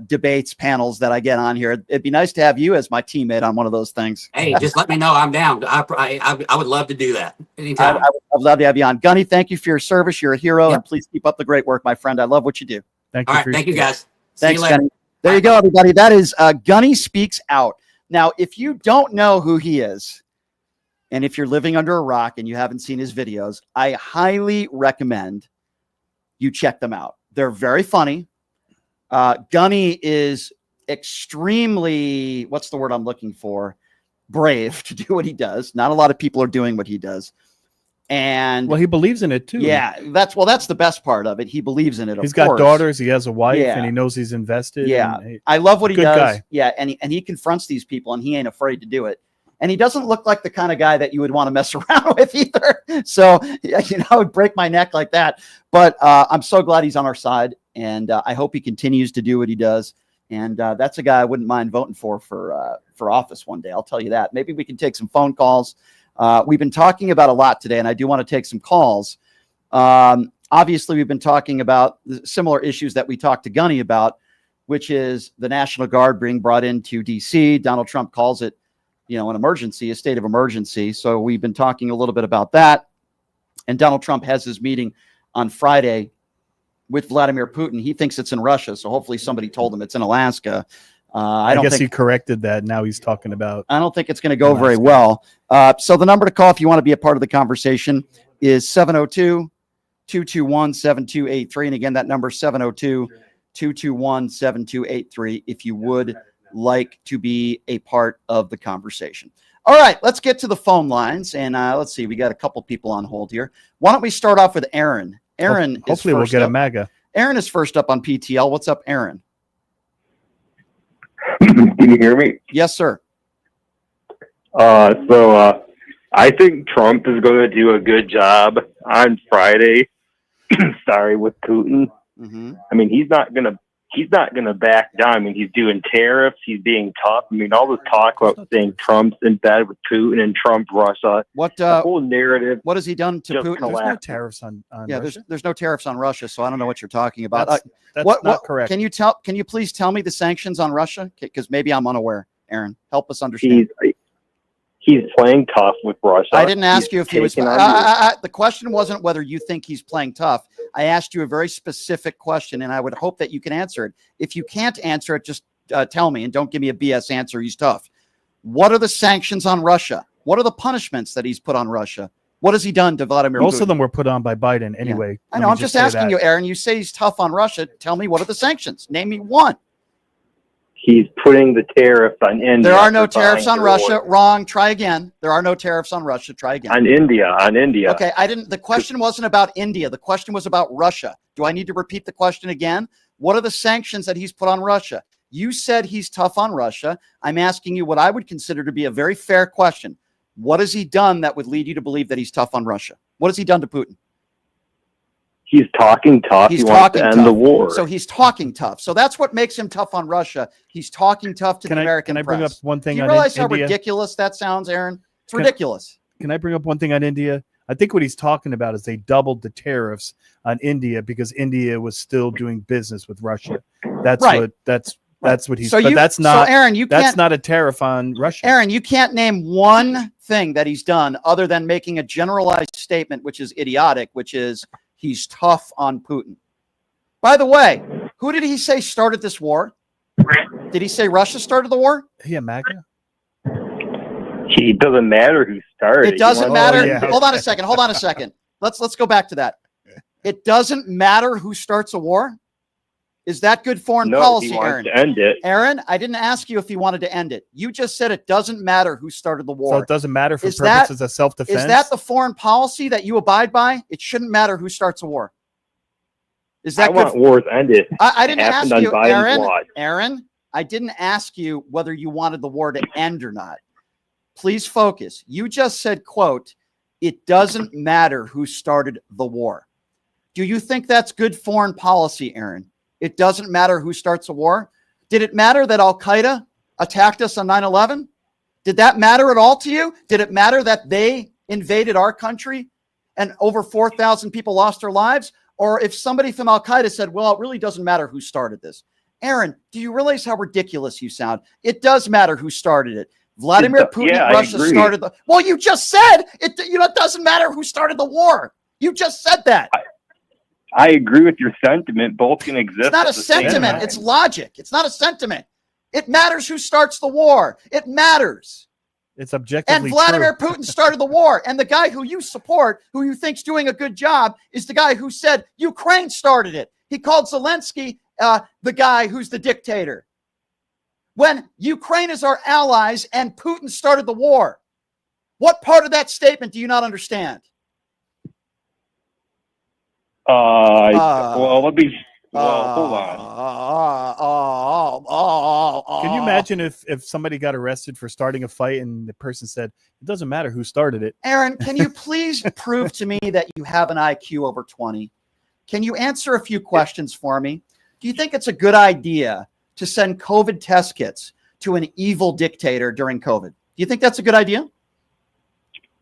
debates panels that I get on here. It'd be nice to have you as my teammate on one of those things. Hey, just let me know. I'm down. I would love to do that anytime. I'd love to have you on. Gunny, thank you for your service. You're a hero, and please keep up the great work, my friend. I love what you do. Thank you. All right, thank you guys. Thanks, Gunny. There you go, everybody. That is Gunny Speaks Out. Now, if you don't know who he is, and if you're living under a rock and you haven't seen his videos, I highly recommend you check them out. They're very funny. Gunny is extremely, what's the word I'm looking for? Brave to do what he does. Not a lot of people are doing what he does. And well, he believes in it too. Yeah, that's the best part of it. He believes in it. He's got daughters, he has a wife, and he knows he's invested. Yeah. I love what he does. Guy. Yeah, and he confronts these people, and he ain't afraid to do it. And he doesn't look like the kind of guy that you would want to mess around with either. So, it'd break my neck like that. But I'm so glad he's on our side. And I hope he continues to do what he does. And that's a guy I wouldn't mind voting for office one day. I'll tell you that. Maybe we can take some phone calls. We've been talking about a lot today, and I do want to take some calls. Obviously, we've been talking about similar issues that we talked to Gunny about, which is the National Guard being brought into D.C. Donald Trump calls it, an emergency, a state of emergency. So we've been talking a little bit about that. And Donald Trump has his meeting on Friday with Vladimir Putin. He thinks it's in Russia, so hopefully somebody told him it's in Alaska. I guess he corrected that. Now he's talking about. I don't think it's going to go very well. So the number to call if you want to be a part of the conversation is 702-221-7283. And again, that number is 702-221-7283 if you would like to be a part of the conversation. All right, let's get to the phone lines. And let's see, we got a couple people on hold here. Why don't we start off with Aaron? Aaron, hopefully we'll get a MAGA. Aaron is first up on PTL. What's up, Aaron? Can you hear me? Yes, sir. So I think Trump is going to do a good job on Friday. With Putin. Mm-hmm. I mean, he's not going to back down. I mean, he's doing tariffs. He's being tough. I mean, all this talk about saying Trump's in bed with Putin and Trump Russia. The whole narrative. What has he done to Putin? There's no tariffs on Russia. There's no tariffs on Russia, so I don't know what you're talking about. That's not correct. Can you please tell me the sanctions on Russia? Because maybe I'm unaware. Aaron, help us understand. He's playing tough with Russia. I didn't ask you if he was. The question wasn't whether you think he's playing tough. I asked you a very specific question, and I would hope that you can answer it. If you can't answer it, just tell me and don't give me a BS answer. He's tough. What are the sanctions on Russia? What are the punishments that he's put on Russia? What has he done to Vladimir Putin? Most of them were put on by Biden anyway. Yeah. I know. I'm just asking you, Aaron. You say he's tough on Russia. Tell me, what are the sanctions? Name me one. He's putting the tariffs on India. There are no tariffs on Russia. Wrong. Try again. There are no tariffs on Russia. Try again. On India. Okay. The question wasn't about India. The question was about Russia. Do I need to repeat the question again? What are the sanctions that he's put on Russia? You said he's tough on Russia. I'm asking you what I would consider to be a very fair question. What has he done that would lead you to believe that he's tough on Russia? What has he done to Putin? He's talking tough. He wants to end the war. So he's talking tough. So that's what makes him tough on Russia. He's talking tough to the American press. Can I bring up one thing? Do you realize how ridiculous that sounds, Aaron? It's ridiculous. Can I bring up one thing on India? I think what he's talking about is they doubled the tariffs on India because India was still doing business with Russia. That's right. That's what he's. So that's not. So Aaron, that's not a tariff on Russia. Aaron, you can't name one thing that he's done other than making a generalized statement, which is idiotic, which is he's tough on Putin. By the way, who did he say started this war? Did he say Russia started the war? Yeah, MAGA. It doesn't matter who started. It doesn't matter. Oh, yeah. Hold on a second. Let's go back to that. It doesn't matter who starts a war. Is that good foreign policy, he wants Aaron? To end it. Aaron, I didn't ask you if he wanted to end it. You just said it doesn't matter who started the war. So it doesn't matter for purposes of self-defense? Is that the foreign policy that you abide by? It shouldn't matter who starts a war. Is that I want wars ended. I didn't ask you, Aaron, I didn't ask you whether you wanted the war to end or not. Please focus. You just said, quote, it doesn't matter who started the war. Do you think that's good foreign policy, Aaron? It doesn't matter who starts a war. Did it matter that Al-Qaeda attacked us on 9/11? Did that matter at all to you? Did it matter that they invaded our country and over 4,000 people lost their lives? Or if somebody from Al-Qaeda said, well, it really doesn't matter who started this. Aaron, do you realize how ridiculous you sound? It does matter who started it. Vladimir Putin, Russia started the... Well, you just said it doesn't matter who started the war. You just said that. I agree with your sentiment. Both can exist. It's not a sentiment. It's logic. It's not a sentiment. It matters who starts the war. It matters. It's objectively And Vladimir true. Putin started the war. And the guy who you support, who you think's doing a good job, is the guy who said Ukraine started it. He called Zelensky the guy who's the dictator. When Ukraine is our allies and Putin started the war. What part of that statement do you not understand? Hold on. Can you imagine if somebody got arrested for starting a fight and the person said, it doesn't matter who started it? Aaron, can you please prove to me that you have an IQ over 20? Can you answer a few questions for me? Do you think it's a good idea to send COVID test kits to an evil dictator during COVID? Do you think that's a good idea?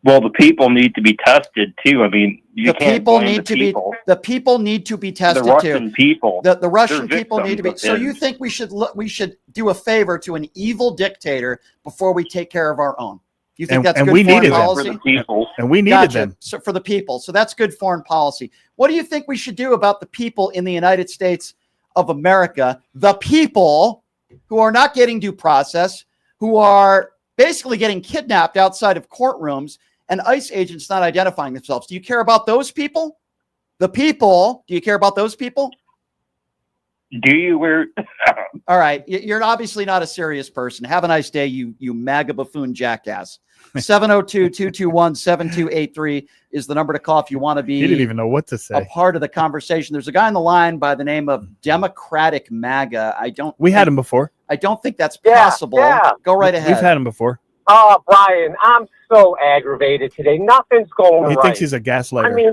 Well, the people need to be tested too. I mean, the people need to be tested too. The Russian people. The Russian people need to be. So you think we should do a favor to an evil dictator before we take care of our own? You think that's good foreign policy? For the people. And we needed them. So for the people. So that's good foreign policy. What do you think we should do about the people in the United States of America, the people who are not getting due process, who are basically getting kidnapped outside of courtrooms, and ICE agents not identifying themselves? Do you care about those people? The people, do you care about those people? Do you? All right. You're obviously not a serious person. Have a nice day, you MAGA buffoon jackass. 702-221-7283 is the number to call if you want to be. He didn't even know what to say. A part of the conversation. There's a guy on the line by the name of Democratic MAGA. We had him before. I don't think that's possible. Yeah. Go right ahead. We've had him before. Oh, Brian, I'm so aggravated today. Nothing's going right. He thinks he's a gaslighter. I mean,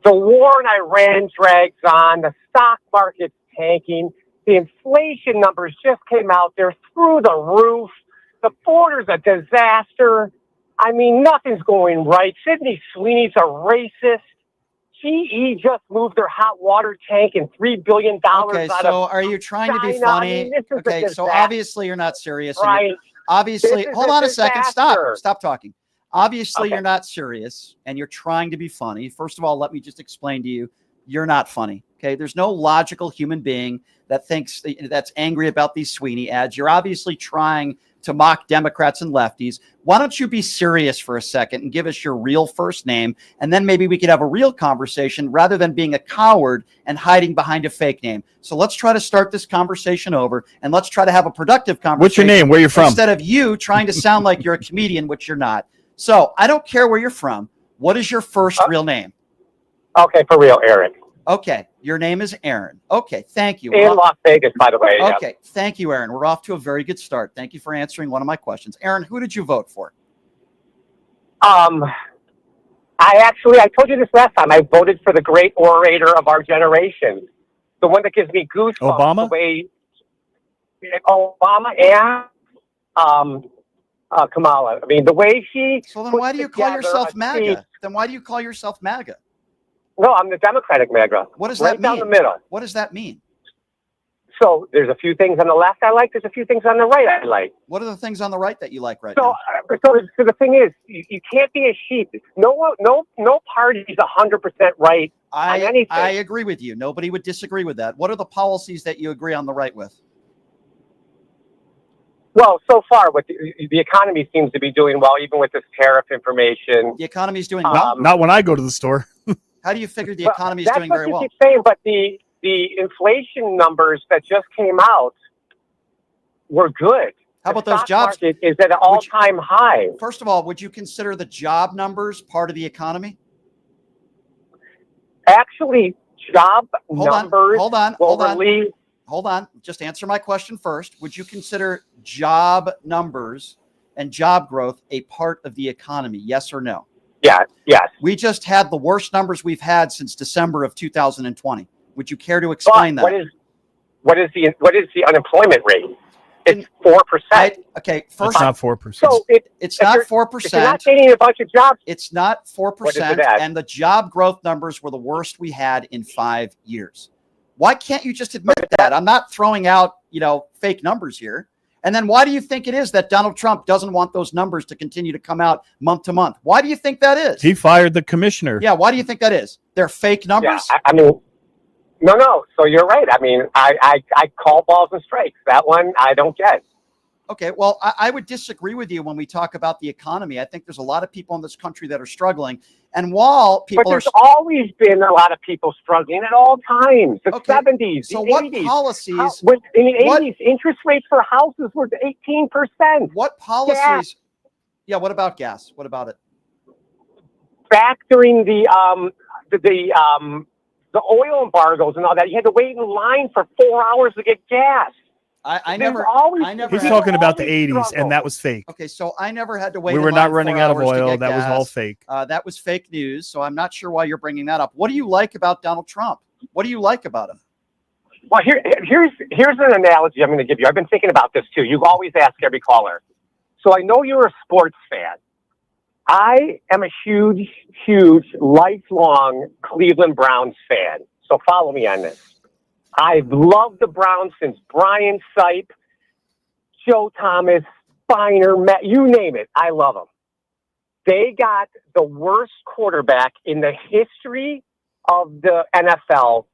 the war in Iran drags on. The stock market's tanking. The inflation numbers just came out. They're through the roof. The border's a disaster. I mean, nothing's going right. Sidney Sweeney's a racist. GE just moved their hot water tank and $3 billion Okay, out so of are you trying China. to be funny? I mean, this is Okay, so obviously you're not serious. Right. Obviously, hold on a second. Stop talking. Obviously, Okay. you're not serious and you're trying to be funny. First of all, let me just explain to you, you're not funny. Okay. There's no logical human being that thinks that's angry about these Sweeney ads. You're obviously trying to mock Democrats and lefties. Why don't you be serious for a second and give us your real first name, and then maybe we could have a real conversation rather than being a coward and hiding behind a fake name. So let's try to start this conversation over, and let's try to have a productive conversation. What's your name? Where you from? Instead of you trying to sound like you're a comedian, which you're not. So I don't care where you're from. What is your first real name? Okay, for real, Aaron. Okay, your name is Aaron. Okay, thank you. In Las Vegas, by the way. Okay, thank you, Aaron. We're off to a very good start. Thank you for answering one of my questions. Aaron, who did you vote for? I told you this last time. I voted for the great orator of our generation, the one that gives me goosebumps. Obama? The way Obama and Kamala. I mean, the way she. So then, why do you call yourself MAGA? Then why do you call yourself MAGA? No, I'm the Democratic MAGA. What does right that mean? Down the middle. What does that mean? So there's a few things on the left I like. There's a few things on the right I like. What are the things on the right that you like right now? So the thing is, you can't be a sheep. No party is 100% right on anything. I agree with you. Nobody would disagree with that. What are the policies that you agree on the right with? Well, so far, the economy seems to be doing well, even with this tariff information. The economy is doing well. Not when I go to the store. How do you figure the economy is doing very well? That's what you keep saying, but the inflation numbers that just came out were good. How about those jobs? The stock market is at an all-time high. First of all, would you consider the job numbers part of the economy? Actually, job numbers. Hold on. Just answer my question first. Would you consider job numbers and job growth a part of the economy? Yes or no? Yeah. Yes. We just had the worst numbers we've had since December of 2020. Would you care to explain that? What is the unemployment rate? It's 4%. Okay, first, it's not 4%. So it's not 4%. If you're not getting a bunch of jobs. It's not 4%. And the job growth numbers were the worst we had in 5 years. Why can't you just admit that? I'm not throwing out, fake numbers here. And then why do you think it is that Donald Trump doesn't want those numbers to continue to come out month to month? Why do you think that is? He fired the commissioner. Yeah, why do you think that is? They're fake numbers? Yeah, I mean, no. So you're right. I mean, I call balls and strikes. That one I don't get. Okay, well, I would disagree with you when we talk about the economy. I think there's a lot of people in this country that are struggling. And while people there's always been a lot of people struggling at all times. The 70s, so the what 80s. Policies? In the 80s, interest rates for houses were 18%. What policies? Gas. Yeah, what about gas? What about it? Factoring the oil embargoes and all that, you had to wait in line for 4 hours to get gas. I never. He's talking about the 80s, and that was fake. Okay, so I never had to wait. We were not running out of oil. That was all fake. That was fake news. So I'm not sure why you're bringing that up. What do you like about Donald Trump? What do you like about him? Well, here's an analogy I'm going to give you. I've been thinking about this too. You always ask every caller. So I know you're a sports fan. I am a huge, lifelong Cleveland Browns fan. So follow me on this. I've loved the Browns since Brian Sipe, Joe Thomas, Spiner, Matt, you name it. I love them. They got the worst quarterback in the history of the NFL,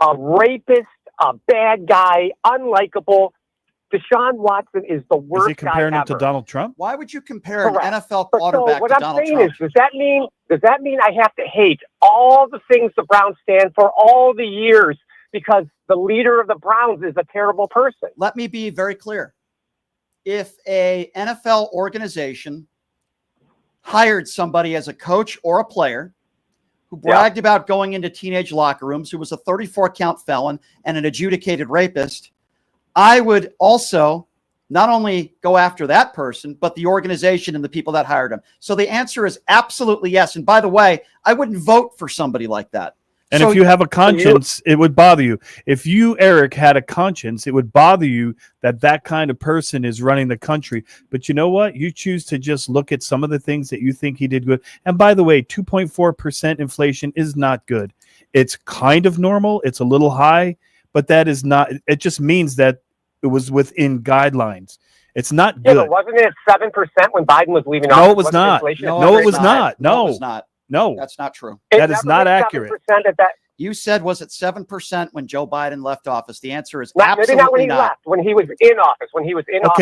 a rapist, a bad guy, unlikable. Deshaun Watson is the worst guy ever. Is he comparing him to Donald Trump? Why would you compare an NFL quarterback to Donald Trump? What I'm saying is, does that mean I have to hate all the things the Browns stand for all the years because the leader of the Browns is a terrible person? Let me be very clear. If a NFL organization hired somebody as a coach or a player who bragged about going into teenage locker rooms, who was a 34-count felon and an adjudicated rapist, I would also not only go after that person, but the organization and the people that hired him. So the answer is absolutely yes. And by the way, I wouldn't vote for somebody like that. And if you have a conscience, it would bother you. If you, Eric, had a conscience, it would bother you that kind of person is running the country. But you know what? You choose to just look at some of the things that you think he did good. And by the way, 2.4% inflation is not good. It's kind of normal. It's a little high, but that is not. It just means that it was within guidelines. It's not good. But wasn't it 7% when Biden was leaving office? No, it was not. No, it was not. No, it was not. No, that's not true. That is not accurate. You said, was it 7% when Joe Biden left office? The answer is Maybe absolutely not when he not. left, when he was in office.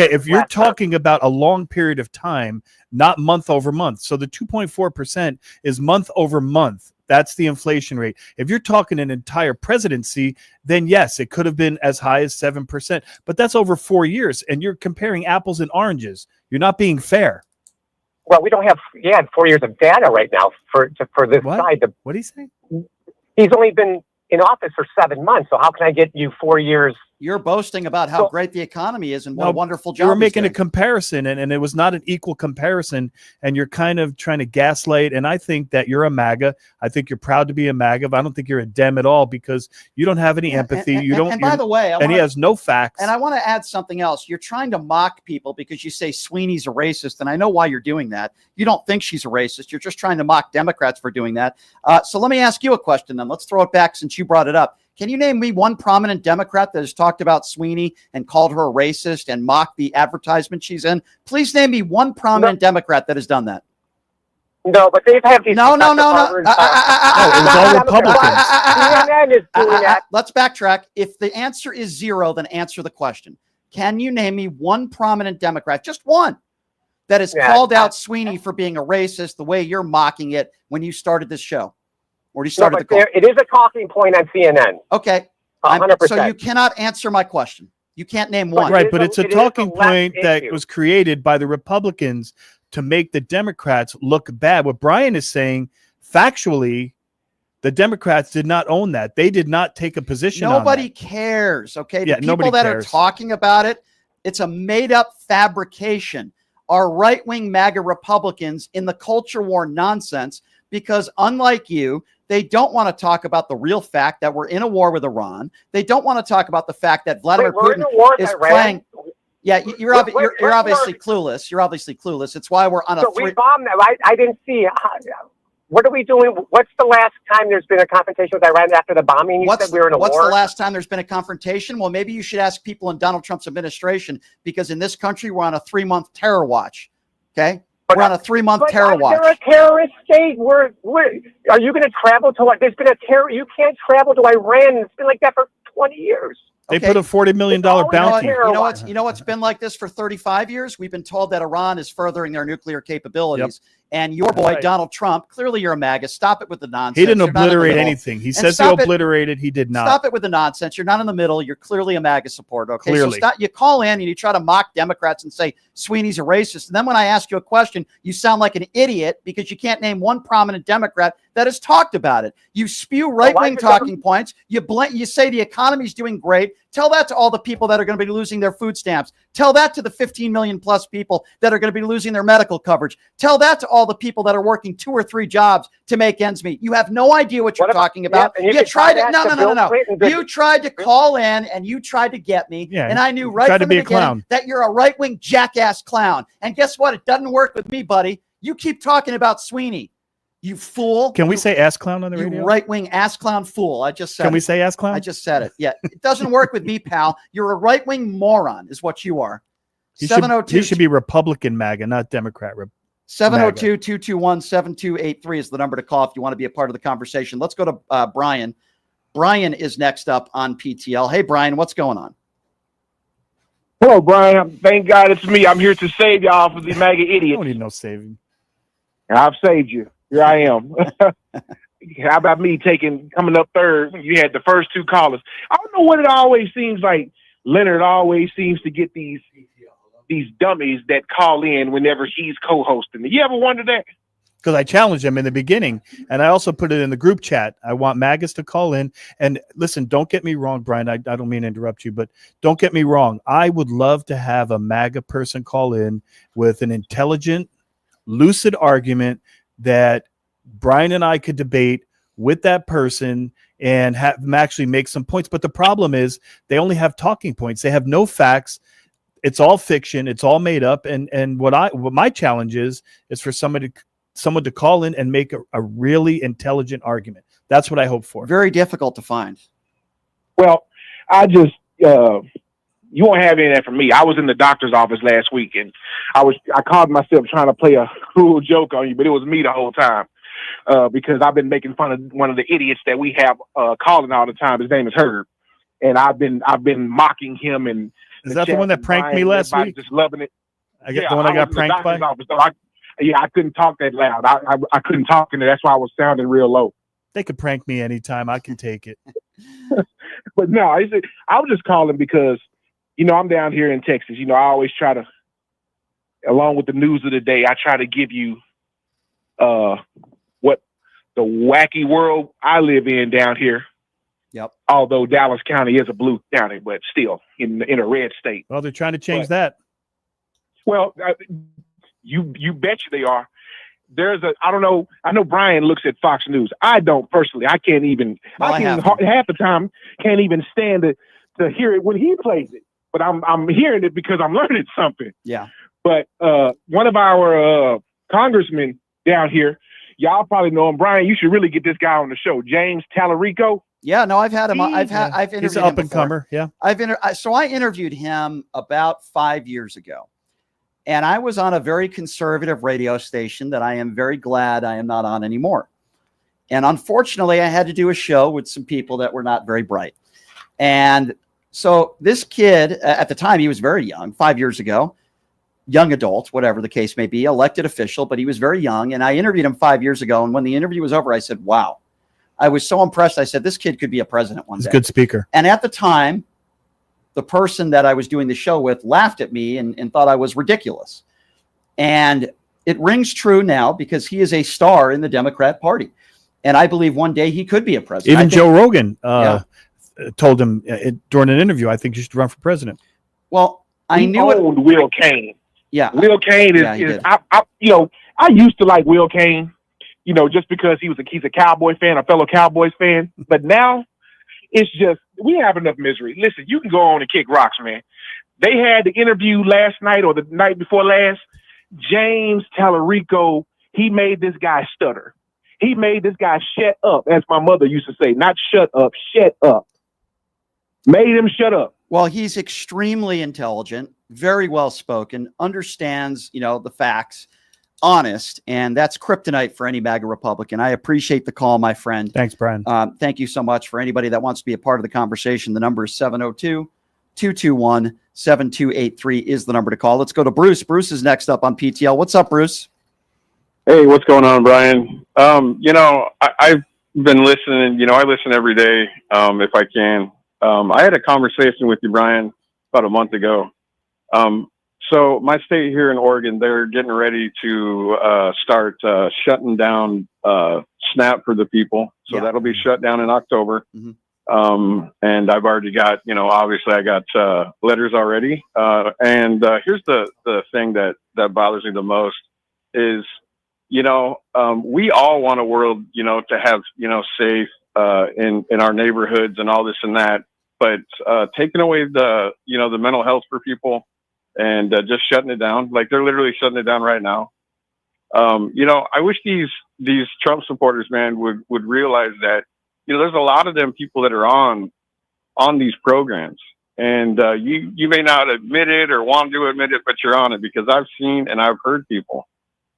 Okay, if you're talking about a long period of time, not month over month. So the 2.4% is month over month. That's the inflation rate. If you're talking an entire presidency, then yes, it could have been as high as 7%. But that's over 4 years, and you're comparing apples and oranges. You're not being fair. Well, we don't have 4 years of data right now for this side. What do you say? He's only been in office for 7 months, so how can I get you 4 years? You're boasting about how great the economy is and what a wonderful job you were making he's a comparison, and it was not an equal comparison, and you're kind of trying to gaslight. And I think that you're a MAGA. I think you're proud to be a MAGA. I don't think you're a Dem at all, because you don't have any empathy. And by the way, he has no facts. And I want to add something else. You're trying to mock people because you say Sweeney's a racist, and I know why you're doing that. You don't think she's a racist. You're just trying to mock Democrats for doing that. So let me ask you a question then. Let's throw it back since you brought it up. Can you name me one prominent Democrat that has talked about Sweeney and called her a racist and mocked the advertisement she's in? Please name me one prominent Democrat that has done that. No, but they've had these. No. It was all Republicans. CNN is doing that. Let's backtrack. If the answer is 0, then answer the question. Can you name me one prominent Democrat, just one, that has called out Sweeney for being a racist the way you're mocking it when you started this show? Or you started the call? It is a talking point on CNN. Okay. 100%. So you cannot answer my question. You can't name one. Right, but it's a talking point that was created by the Republicans to make the Democrats look bad. What Brian is saying, factually, the Democrats did not own that. They did not take a position Nobody on that. cares, okay? Yeah, the people that cares. are talking about it, it's a made-up fabrication. Are right-wing MAGA Republicans in the culture war nonsense because, unlike you, they don't want to talk about the real fact that we're in a war with Iran. They don't want to talk about the fact that Vladimir Putin is playing. Yeah, you're obviously clueless. You're obviously clueless. It's why we're on a. So we bombed them. I didn't see. What are we doing? What's the last time there's been a confrontation with Iran after the bombing? You said we were in a war. What's the last time there's been a confrontation? Well, maybe you should ask people in Donald Trump's administration, because in this country we're on a 3-month terror watch. Okay. We're on a 3-month terror watch. They're a terrorist state. Are you going to travel to? There's been a terror. You can't travel to Iran. It's been like that for 20 years. They put a $40 million bounty. You know what's been like this for 35 years? We've been told that Iran is furthering their nuclear capabilities. Yep. And your boy, Donald Trump, clearly you're a MAGA. Stop it with the nonsense. He didn't obliterate anything. He says he obliterated. He did not. Stop it with the nonsense. You're not in the middle. You're clearly a MAGA supporter. Okay, clearly. So stop. You call in and you try to mock Democrats and say Sweeney's a racist. And then when I ask you a question, you sound like an idiot because you can't name one prominent Democrat that has talked about it. You spew right-wing talking points. You say the economy's doing great. Tell that to all the people that are going to be losing their food stamps. Tell that to the 15 million plus people that are going to be losing their medical coverage. Tell that to all the people that are working 2 or 3 jobs to make ends meet. You have no idea what you're talking about. You tried to no. You tried to call in and you tried to get me. Yeah, and I knew right from the beginning that you're a right-wing jackass clown. And guess what? It doesn't work with me, buddy. You keep talking about Sweeney. You fool. Can we say ass clown on the radio? You right-wing ass clown fool. I just said Can we say ass clown? I just said it. Yeah. It doesn't work with me, pal. You're a right-wing moron is what you are. He should be Republican MAGA, not Democrat. 702-221-7283 is the number to call if you want to be a part of the conversation. Let's go to Brian. Brian is next up on PTL. Hey, Brian, what's going on? Hello, Brian. Thank God it's me. I'm here to save y'all from the MAGA idiots. You don't need no saving. I've saved you. Here I am. How about me coming up third? You had the first 2 callers. I don't know what it always seems like. Leonard always seems to get these dummies that call in whenever he's co-hosting. You ever wonder that? Because I challenged him in the beginning, and I also put it in the group chat. I want MAGAs to call in. And listen, don't get me wrong, Brian. I don't mean to interrupt you, but don't get me wrong. I would love to have a MAGA person call in with an intelligent, lucid argument that Brian and I could debate with that person and have them actually make some points. But the problem is they only have talking points. They have no facts. It's all fiction. It's all made up. And what my challenge is for someone to call in and make a really intelligent argument. That's what I hope for. Very difficult to find. Well, you won't have any of that from me. I was in the doctor's office last week, and I called myself trying to play a cruel joke on you, but it was me the whole time. because I've been making fun of one of the idiots that we have calling all the time. His name is Herb, and I've been mocking him. And is that the one that pranked me last week? Just loving it. The one I got pranked by. Office, so I couldn't talk that loud. I couldn't talk, and that's why I was sounding real low. They could prank me anytime. I can take it. But no, I was just calling because, I'm down here in Texas. I always try to, along with the news of the day, I try to give you what the wacky world I live in down here. Yep. Although Dallas County is a blue county, but still in a red state. Well, they're trying to change that. Well, you bet you they are. I don't know. I know Brian looks at Fox News. I don't personally. I can't even. Well, half the time can't even stand to hear it when he plays it. But I'm hearing it because I'm learning something. Yeah. But one of our congressmen down here, y'all probably know him. Brian, you should really get this guy on the show, James Tallarico. Yeah, no, I've had him. I've interviewed He's him an up and before. comer. Yeah. So I interviewed him about 5 years ago. And I was on a very conservative radio station that I am very glad I am not on anymore. And unfortunately, I had to do a show with some people that were not very bright. And so this kid, at the time, he was very young, 5 years ago, young adult, whatever the case may be, elected official, but he was very young. And I interviewed him 5 years ago. And when the interview was over, I said, wow, I was so impressed. I said, this kid could be a president one day. He's a good speaker. And at the time, the person that I was doing the show with laughed at me and thought I was ridiculous. And it rings true now because he is a star in the Democrat Party. And I believe one day he could be a president. Even Joe Rogan told him during an interview, I think you should run for president. Well, I knew it. Will Cain. Yeah. Will Cain is I used to like Will Cain, just because he's a Cowboy fan, a fellow Cowboys fan. But now it's just, we have enough misery. Listen, you can go on and kick rocks, man. They had the interview last night or the night before last. James Tallarico, he made this guy stutter. He made this guy shut up, as my mother used to say. Not shut up, shut up. Made him shut up. Well, he's extremely intelligent, very well spoken, understands, the facts, honest, and that's kryptonite for any MAGA Republican. I appreciate the call, my friend. Thanks, Brian. Thank you so much. For anybody that wants to be a part of the conversation, the number is 702-221-7283 is the number to call. Let's go to Bruce. Bruce is next up on PTL. What's up, Bruce? Hey, what's going on, Brian? I've been listening. I listen every day if I can. I had a conversation with you, Brian, about a month ago. So my state here in Oregon, they're getting ready to start shutting down SNAP for the people. So that'll be shut down in October. Mm-hmm. And I've already got, obviously I got letters already. And here's the thing that bothers me the most is, we all want a world, to have, safe in our neighborhoods and all this and that. But taking away the mental health for people and just shutting it down, like they're literally shutting it down right now. I wish these Trump supporters, man, would realize that, there's a lot of them people that are on these programs, and you may not admit it or want to admit it, but you're on it, because I've seen and I've heard people.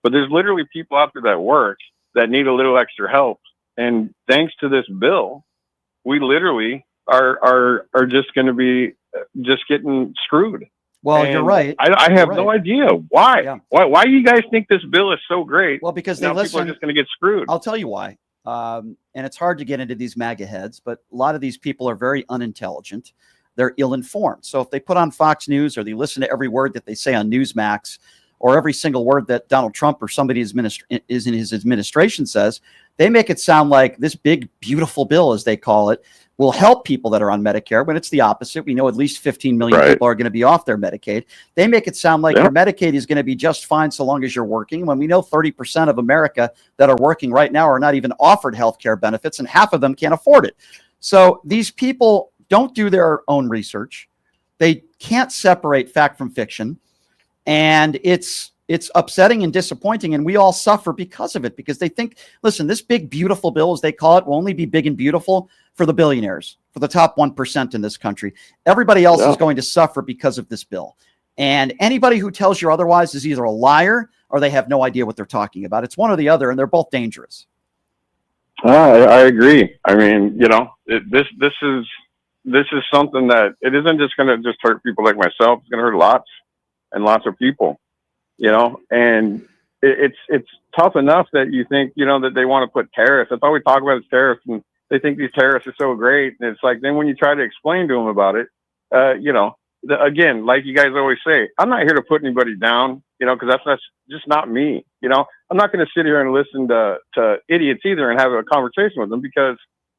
But there's literally people out there that work that need a little extra help, and thanks to this bill, we literally are just going to be just getting screwed. Well, and you're right. I have no idea why. Yeah. Why you guys think this bill is so great? Well, because now people are just going to get screwed. I'll tell you why. And it's hard to get into these MAGA heads, but a lot of these people are very unintelligent. They're ill-informed. So if they put on Fox News or they listen to every word that they say on Newsmax or every single word that Donald Trump or somebody is in his administration says, they make it sound like this big, beautiful bill, as they call it, will help people that are on Medicare, when it's the opposite. We know at least 15 million people are going to be off their Medicaid. They make it sound like your Medicaid is going to be just fine so long as you're working, when we know 30% of America that are working right now are not even offered health care benefits, and half of them can't afford it. So these people don't do their own research. They can't separate fact from fiction. And it's upsetting and disappointing, and we all suffer because of it, because they think, listen, this big, beautiful bill, as they call it, will only be big and beautiful for the billionaires, for the top 1% in this country. Everybody else is going to suffer because of this bill. And anybody who tells you otherwise is either a liar or they have no idea what they're talking about. It's one or the other, and they're both dangerous. I agree. I mean, this is something that it isn't just going to just hurt people like myself. It's going to hurt lots and lots of people. And it's tough enough that you think that they want to put tariffs. That's all we talk about is tariffs, and they think these tariffs are so great. And it's like then when you try to explain to them about it, again, like you guys always say, I'm not here to put anybody down, because that's just not me. I'm not going to sit here and listen to idiots either and have a conversation with them because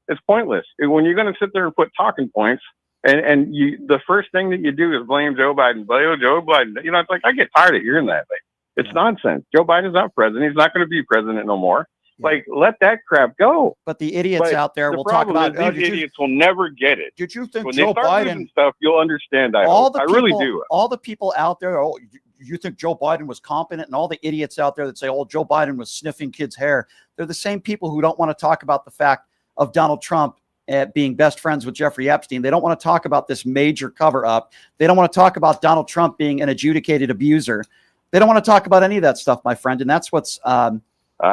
it's pointless. When you're going to sit there and put talking points and the first thing that you do is blame Joe Biden, Joe Biden. It's like I get tired of hearing that. Like, it's nonsense. Joe Biden's not president. He's not going to be president no more. Like, let that crap go. But the idiots out there will talk about these idiots will never get it. Did you think when Joe they start Biden stuff? You'll understand. I really do. All the people out there. Oh, you think Joe Biden was competent, and all the idiots out there that say, "Oh, Joe Biden was sniffing kids' hair." They're the same people who don't want to talk about the fact of Donald Trump being best friends with Jeffrey Epstein. They don't want to talk about this major cover-up. They don't want to talk about Donald Trump being an adjudicated abuser. They don't want to talk about any of that stuff, my friend. And that's what's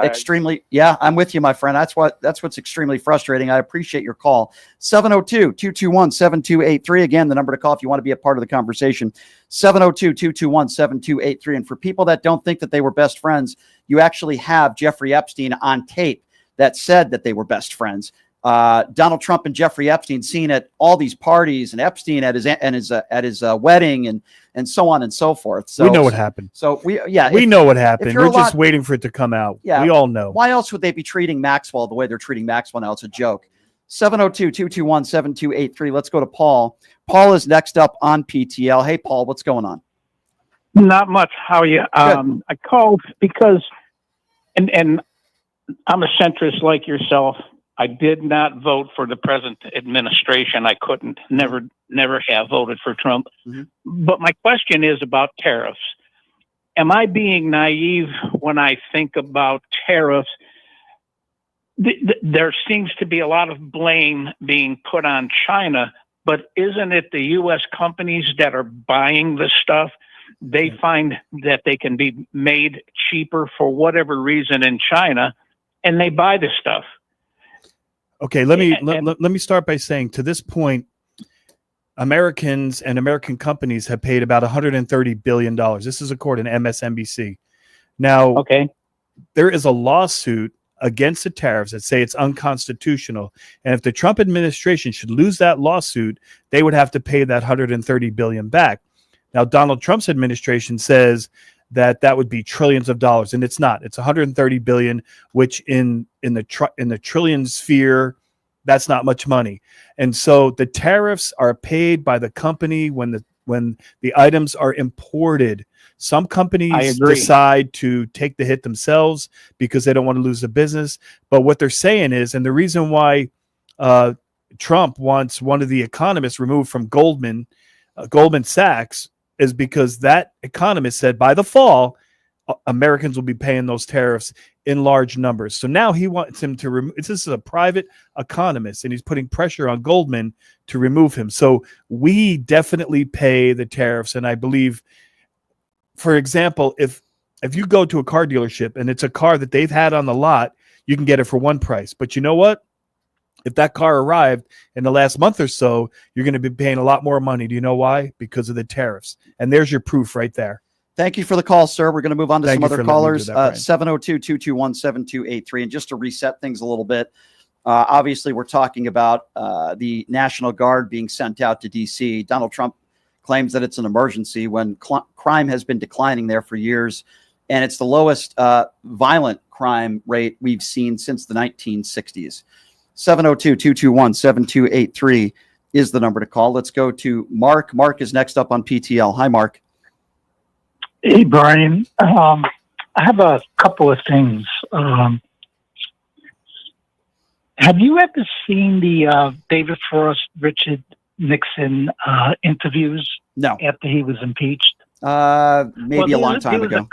extremely, I'm with you, my friend. That's what's extremely frustrating. I appreciate your call. 702-221-7283. Again, the number to call if you want to be a part of the conversation. 702-221-7283. And for people that don't think that they were best friends, you actually have Jeffrey Epstein on tape that said that they were best friends. Donald Trump and Jeffrey Epstein seen at all these parties, and Epstein at his wedding, and so on and so forth. So we know what happened. So we know what happened. We're just waiting for it to come out. Yeah, we all know. Why else would they be treating Maxwell the way they're treating Maxwell now? It's a joke. 702-221-7283. Let's go to Paul. Paul is next up on PTL. Hey, Paul, what's going on? Not much. How are you? I called because, and I'm a centrist like yourself. I did not vote for the present administration. I couldn't, never have voted for Trump. Mm-hmm. But my question is about tariffs. Am I being naive when I think about tariffs? There seems to be a lot of blame being put on China, but isn't it the U.S. companies that are buying the stuff? They find that they can be made cheaper for whatever reason in China, and they buy the stuff. Okay, let me start by saying, to this point, Americans and American companies have paid about $130 billion. This is according to MSNBC. Now, there is a lawsuit against the tariffs that say it's unconstitutional. And if the Trump administration should lose that lawsuit, they would have to pay that $130 billion back. Now, Donald Trump's administration says that would be trillions of dollars, and it's not. It's 130 billion, which in the trillion sphere, that's not much money. And so the tariffs are paid by the company when the items are imported. Some companies decide to take the hit themselves because they don't want to lose the business. But what they're saying is, and the reason why Trump wants one of the economists removed from Goldman Sachs, is because that economist said by the fall, Americans will be paying those tariffs in large numbers. So now he wants him to remove. This is a private economist, and he's putting pressure on Goldman to remove him. So we definitely pay the tariffs. And I believe, for example, if you go to a car dealership and it's a car that they've had on the lot, you can get it for one price. But you know what? If that car arrived in the last month or so, you're going to be paying a lot more money. Do you know why? Because of the tariffs. And there's your proof right there. Thank you for the call, sir. We're going to move on to some other callers. 702-221-7283. And just to reset things a little bit, obviously we're talking about the National Guard being sent out to D.C. Donald Trump claims that it's an emergency when crime has been declining there for years. And it's the lowest violent crime rate we've seen since the 1960s. 702-221-7283 is the number to call. Let's go to Mark. Mark is next up on PTL. Hi, Mark. Hey, Brian. I have a couple of things. Have you ever seen the David Frost, Richard Nixon interviews? No. After he was impeached? Maybe a long time ago.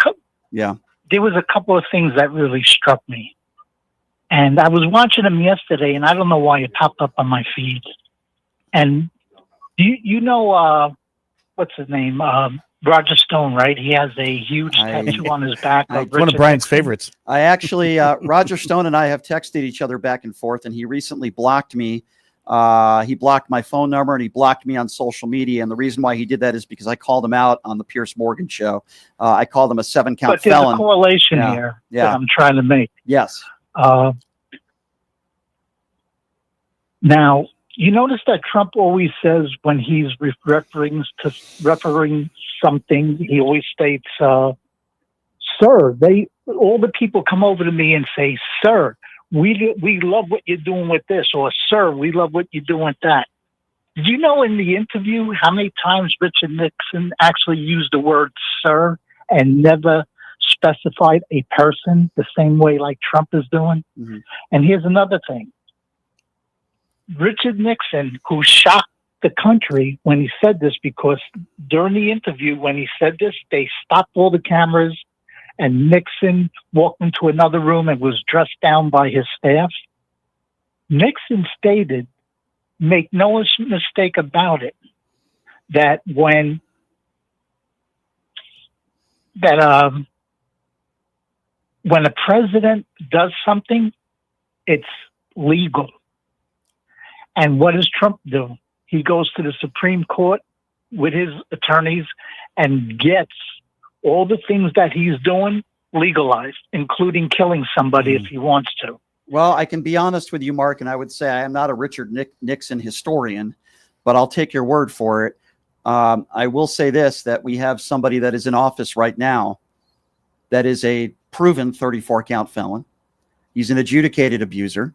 Yeah. There was a couple of things that really struck me. And I was watching them yesterday, and I don't know why it popped up on my feed. And you know what's his name? Roger Stone, right? He has a huge tattoo on his back. It's one of Brian's favorites. I actually, Roger Stone and I have texted each other back and forth, and he recently blocked me. He blocked my phone number and he blocked me on social media. And the reason why he did that is because I called him out on the Pierce Morgan show. I called him a 7-count But there's felon. a correlation Yeah. here Yeah. that I'm trying to make. Yes. Now, you notice that Trump always says when he's referring something, he always states, sir. All the people come over to me and say, sir, we love what you're doing with this, or sir, we love what you're doing with that. Did you know in the interview how many times Richard Nixon actually used the word sir and never specified a person the same way like Trump is doing? Mm-hmm. And here's another thing. Richard Nixon, who shocked the country when he said this, because during the interview, when he said this, they stopped all the cameras and Nixon walked into another room and was dressed down by his staff. Nixon stated, make no mistake about it, that when a president does something, it's legal. And what does Trump do? He goes to the Supreme Court with his attorneys and gets all the things that he's doing legalized, including killing somebody if he wants to. Well, I can be honest with you, Mark, and I would say I am not a Richard Nixon historian, but I'll take your word for it. I will say this, that we have somebody that is in office right now that is a proven 34-count felon. He's an adjudicated abuser.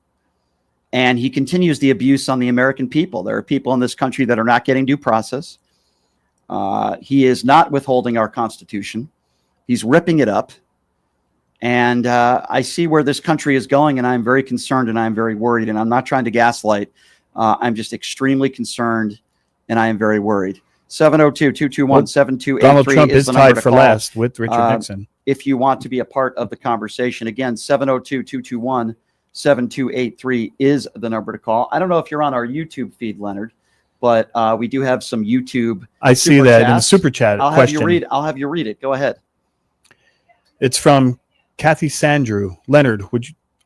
And he continues the abuse on the American people. There are people in this country that are not getting due process. He is not withholding our Constitution. He's ripping it up. And I see where this country is going, and I'm very concerned and I'm very worried. And I'm not trying to gaslight. I'm just extremely concerned, and I am very worried. 702-221-7283 Donald Trump is the number tied to for call. last with Richard Nixon. If you want to be a part of the conversation, again, 702-221-7283 is the number to call. I don't know if you're on our YouTube feed, Leonard, but we do have some YouTube. I see that in the super chat I'll question. have you read it. Go ahead. It's from Kathy Sandrew. Leonard,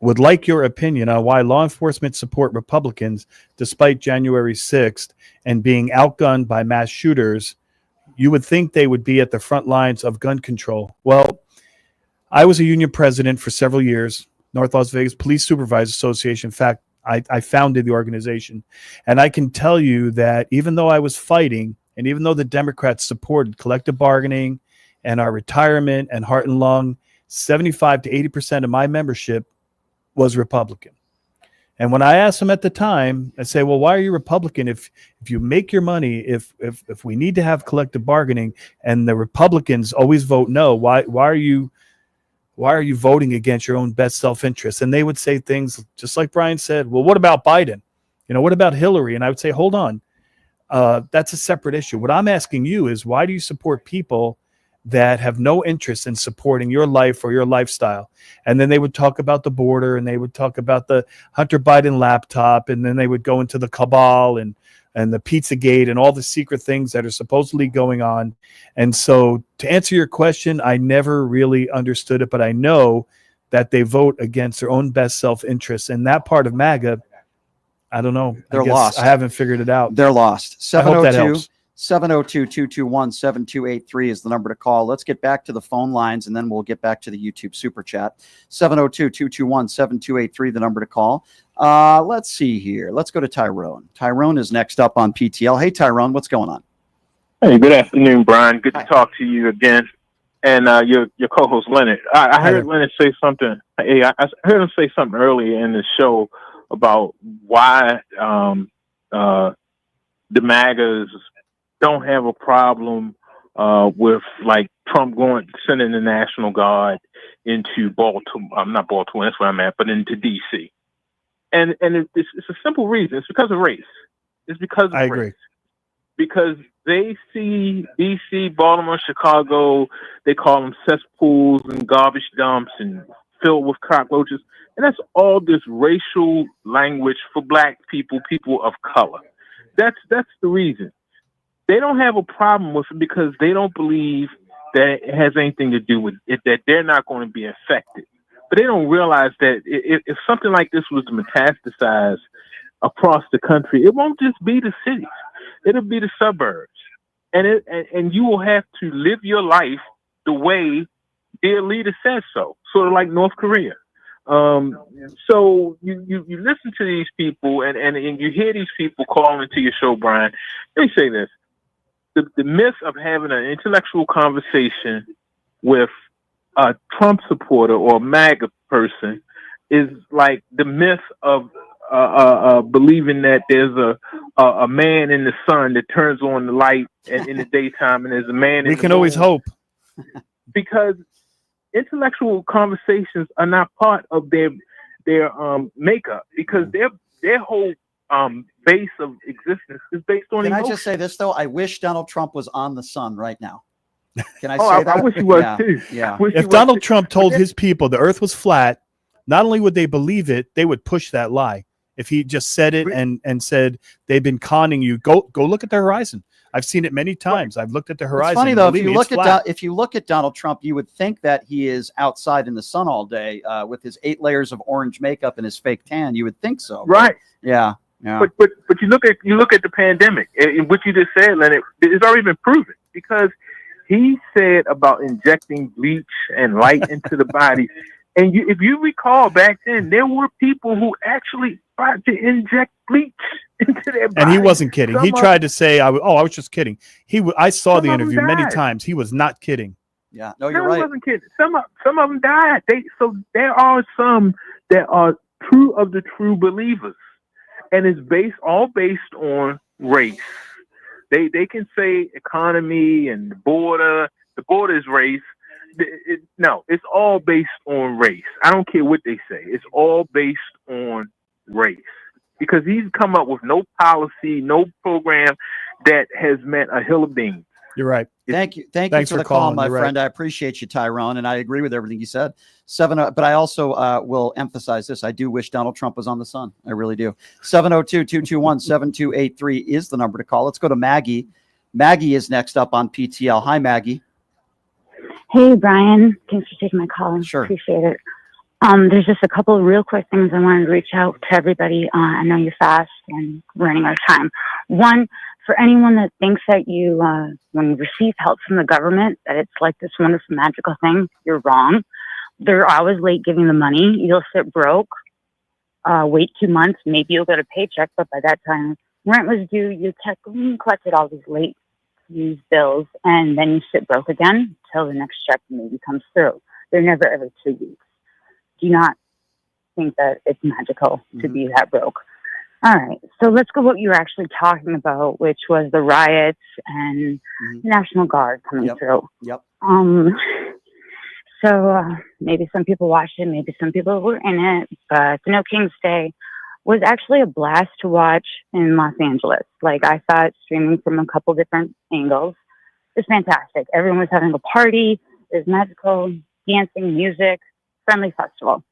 would like your opinion on why law enforcement support Republicans despite January 6th and being outgunned by mass shooters. You would think they would be at the front lines of gun control. Well, I was a union president for several years, North Las Vegas Police Supervisors Association. In fact, I founded the organization. And I can tell you that even though I was fighting, and even though the Democrats supported collective bargaining and our retirement and heart and lung, 75 to 80% of my membership was Republican. And when I asked them at the time, I say, well, why are you Republican? If you make your money, if we need to have collective bargaining and the Republicans always vote no, why are you voting against your own best self-interest? And they would say things just like Brian said, well, what about Biden? What about Hillary? And I would say, hold on, that's a separate issue. What I'm asking you is, why do you support people that have no interest in supporting your life or your lifestyle? And then they would talk about the border, and they would talk about the Hunter Biden laptop, and then they would go into the cabal and the Pizzagate and all the secret things that are supposedly going on. And so to answer your question, I never really understood it, but I know that they vote against their own best self-interest. And that part of MAGA, I don't know. They're lost. I haven't figured it out. They're lost. 702-221-7283 is the number to call. Let's get back to the phone lines, and then we'll get back to the YouTube super chat. 702-221-7283, the number to call. Let's see here. Let's go to Tyrone. Tyrone is next up on PTL. Hey, Tyrone, what's going on? Hey, good afternoon, Brian. Good to talk to you again. And your co-host, Leonard. I heard Leonard say something. Hey, I heard him say something earlier in the show about why the MAGAs don't have a problem with like Trump sending the National Guard into Baltimore. Not Baltimore, that's where I'm at, but into DC. And it's a simple reason. It's because of race. It's because of race. Agree. Because they see DC, Baltimore, Chicago, they call them cesspools and garbage dumps and filled with cockroaches. And that's all this racial language for black people, people of color. That's the reason. they don't have a problem with it because they don't believe that it has anything to do with it, that they're not going to be affected. But they don't realize that if something like this was to metastasize across the country, it won't just be the cities. It'll be the suburbs. And you will have to live your life the way their leader says so, sort of like North Korea. So you listen to these people and you hear these people calling into your show, Brian. Let me say this. The myth of having an intellectual conversation with a Trump supporter or a MAGA person is like the myth of believing that there's a man in the sun that turns on the light in the daytime and there's a man in We the can moon. always hope. Because intellectual conversations are not part of their makeup, because their whole base of existence is based on Can emotion. I just say this, though? I wish Donald Trump was on the sun right now. Can I Oh, say that? I wish he was Yeah, too. Yeah. Wish he If was Donald too. Trump told his people the earth was flat, not only would they believe it, they would push that lie. If he just said it and said they've been conning you, go look at the horizon. I've seen it many times. I've looked at the horizon. It's funny though. Believe me, it's flat. If you look at Donald Trump, you would think that he is outside in the sun all day with his 8 layers of orange makeup and his fake tan. You would think so, but Right. Yeah. But you look at the pandemic, and what you just said, Leonard, it's already been proven, because he said about injecting bleach and light into the body. And if you recall back then, there were people who actually tried to inject bleach into their body. And he wasn't kidding. He Some tried to say, I was just kidding. I saw the Some of them interview many died. times. He was not kidding. Yeah. No, No, he wasn't kidding. Some of them died. So there are some that are true of the true believers, and it's all based on race. They can say economy and the border. The border is race. No, it's all based on race. I don't care what they say. It's all based on race, because he's come up with no policy, no program that has meant a hill of beans. You're right. Thank you. Thank Thanks you for the for call, calling. my You're friend. right. I appreciate you, Tyrone, and I agree with everything you said. But I also will emphasize this. I do wish Donald Trump was on the sun. I really do. 702-221-7283 is the number to call. Let's go to Maggie. Maggie is next up on PTL. Hi, Maggie. Hey, Brian. Thanks for taking my call. Sure. Appreciate it. There's just a couple of real quick things I wanted to reach out to everybody. I know you're fast and running out of time. One, for anyone that thinks that you, when you receive help from the government, that it's like this wonderful magical thing, you're wrong. They're always late giving the money. You'll sit broke, wait 2 months, maybe you'll get a paycheck, but by that time rent was due, you collected all these late used bills, and then you sit broke again till the next check maybe comes through. They're never every 2 weeks. Do not think that it's magical to be that broke. All right, so let's go what you were actually talking about, which was the riots and National Guard coming through. Yep. So maybe some people watched it, maybe some people were in it, but the No King's Day was actually a blast to watch in Los Angeles. Like, I saw it streaming from a couple different angles. It was fantastic. Everyone was having a party. It was magical, dancing, music, friendly festival.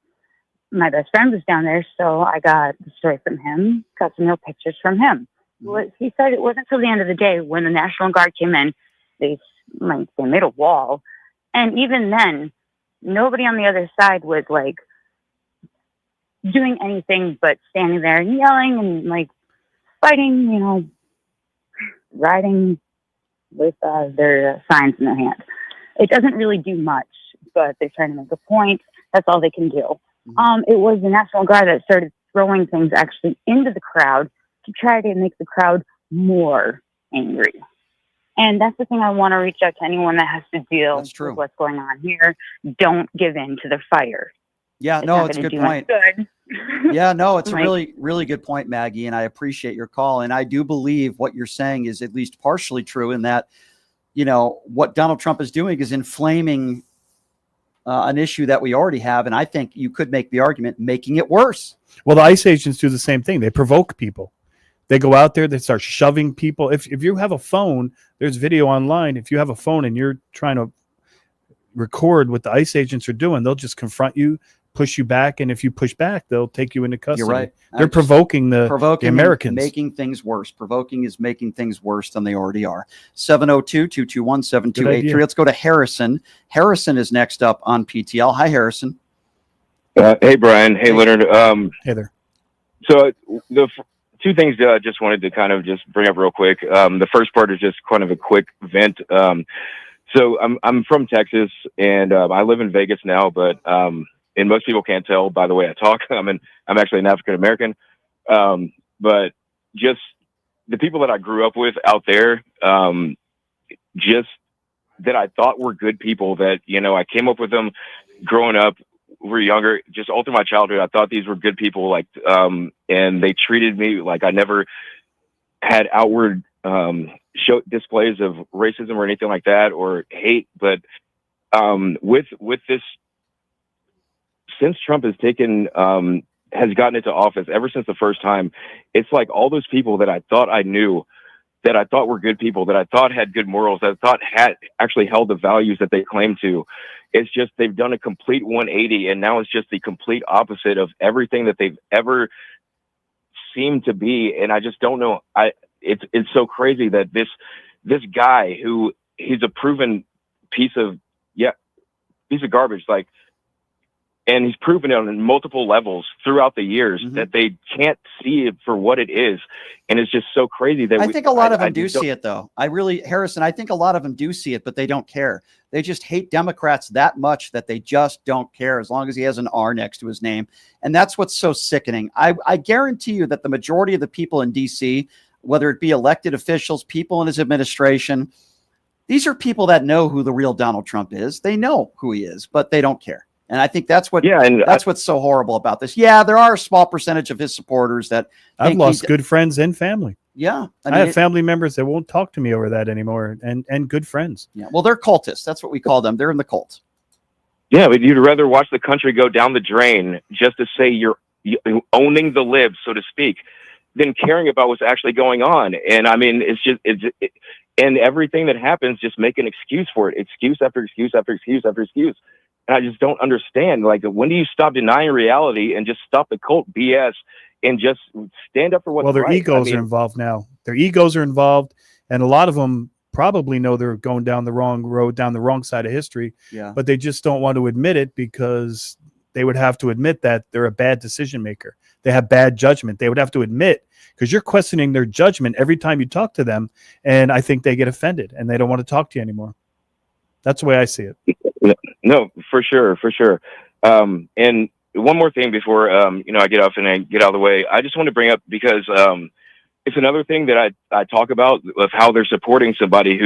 My best friend was down there, so I got the story from him, got some real pictures from him. He said it wasn't until the end of the day when the National Guard came in, they made a wall. And even then, nobody on the other side was like doing anything but standing there and yelling and like fighting, riding with their signs in their hand. It doesn't really do much, but they're trying to make a point. That's all they can do. It was the National Guard that started throwing things actually into the crowd to try to make the crowd more angry. And that's the thing I want to reach out to anyone that has to deal with what's going on here. Don't give in to the fire. Yeah, It's no, not it's a gonna good do much point. good. Yeah, no, it's a Right. really, really good point, Maggie, and I appreciate your call. And I do believe what you're saying is at least partially true in that, what Donald Trump is doing is inflaming an issue that we already have. And I think you could make the argument making it worse. Well, the ICE agents do the same thing. They provoke people. They go out there, they start shoving people. If you have a phone, there's video online. If you have a phone and you're trying to record what the ICE agents are doing, they'll just confront you, push you back, and if you push back, they'll take you into custody. You're right. They're provoking the Americans. Making things worse. Provoking is making things worse than they already are. 702-221-7283. Let's go to Harrison. Harrison is next up on PTL. Hi, Harrison. Hey, Brian. Hey, Leonard. Hey there. So the two things I just wanted to kind of just bring up real quick. The first part is just kind of a quick vent. So I'm from Texas, and I live in Vegas now, but and most people can't tell by the way I talk. I'm actually an African American, but just the people that I grew up with out there, just that I thought were good people. That I came up with them growing up. We're younger, just all through my childhood. I thought these were good people, like, and they treated me like I never had outward show displays of racism or anything like that or hate. But with this, since Trump has gotten into office, ever since the first time, it's like all those people that I thought I knew, that I thought were good people, that I thought had good morals, that I thought had actually held the values that they claim to. It's just they've done a complete 180, and now it's just the complete opposite of everything that they've ever seemed to be. And I just don't know. It's so crazy that this guy who he's a proven piece of garbage, like, and he's proven it on multiple levels throughout the years that they can't see it for what it is. And it's just so crazy that I think a lot of them do see it, though. Harrison, I think a lot of them do see it, but they don't care. They just hate Democrats that much that they just don't care, as long as he has an R next to his name. And that's what's so sickening. I guarantee you that the majority of the people in D.C., whether it be elected officials, people in his administration, these are people that know who the real Donald Trump is. They know who he is, but they don't care. And I think that's what's so horrible about this. Yeah, there are a small percentage of his supporters that I've lost good friends and family. Yeah, I have family members that won't talk to me over that anymore, and good friends. Yeah, well, they're cultists. That's what we call them. They're in the cult. Yeah, but you'd rather watch the country go down the drain just to say you're owning the libs, so to speak, than caring about what's actually going on. And I mean, and everything that happens, just make an excuse for it. Excuse after excuse after excuse after excuse. And I just don't understand. Like, when do you stop denying reality and just stop the cult BS and just stand up for what's right? Well, their egos are involved now. Their egos are involved, and a lot of them probably know they're going down the wrong road, down the wrong side of history. Yeah. But they just don't want to admit it, because they would have to admit that they're a bad decision maker. They have bad judgment. They would have to admit, because you're questioning their judgment every time you talk to them, and I think they get offended and they don't want to talk to you anymore. That's the way I see it. No, for sure. And one more thing before I get off and I get out of the way. I just want to bring up, because it's another thing that I talk about, of how they're supporting somebody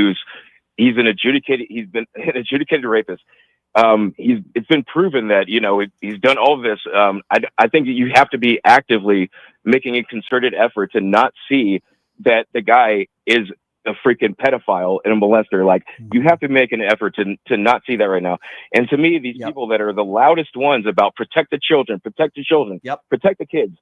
he's been an adjudicated rapist. It's been proven that he's done all of this. I think that you have to be actively making a concerted effort to not see that the guy is a freaking pedophile and a molester. Like, you have to make an effort to not see that right now. And to me, these people that are the loudest ones about protect the children, protect the kids,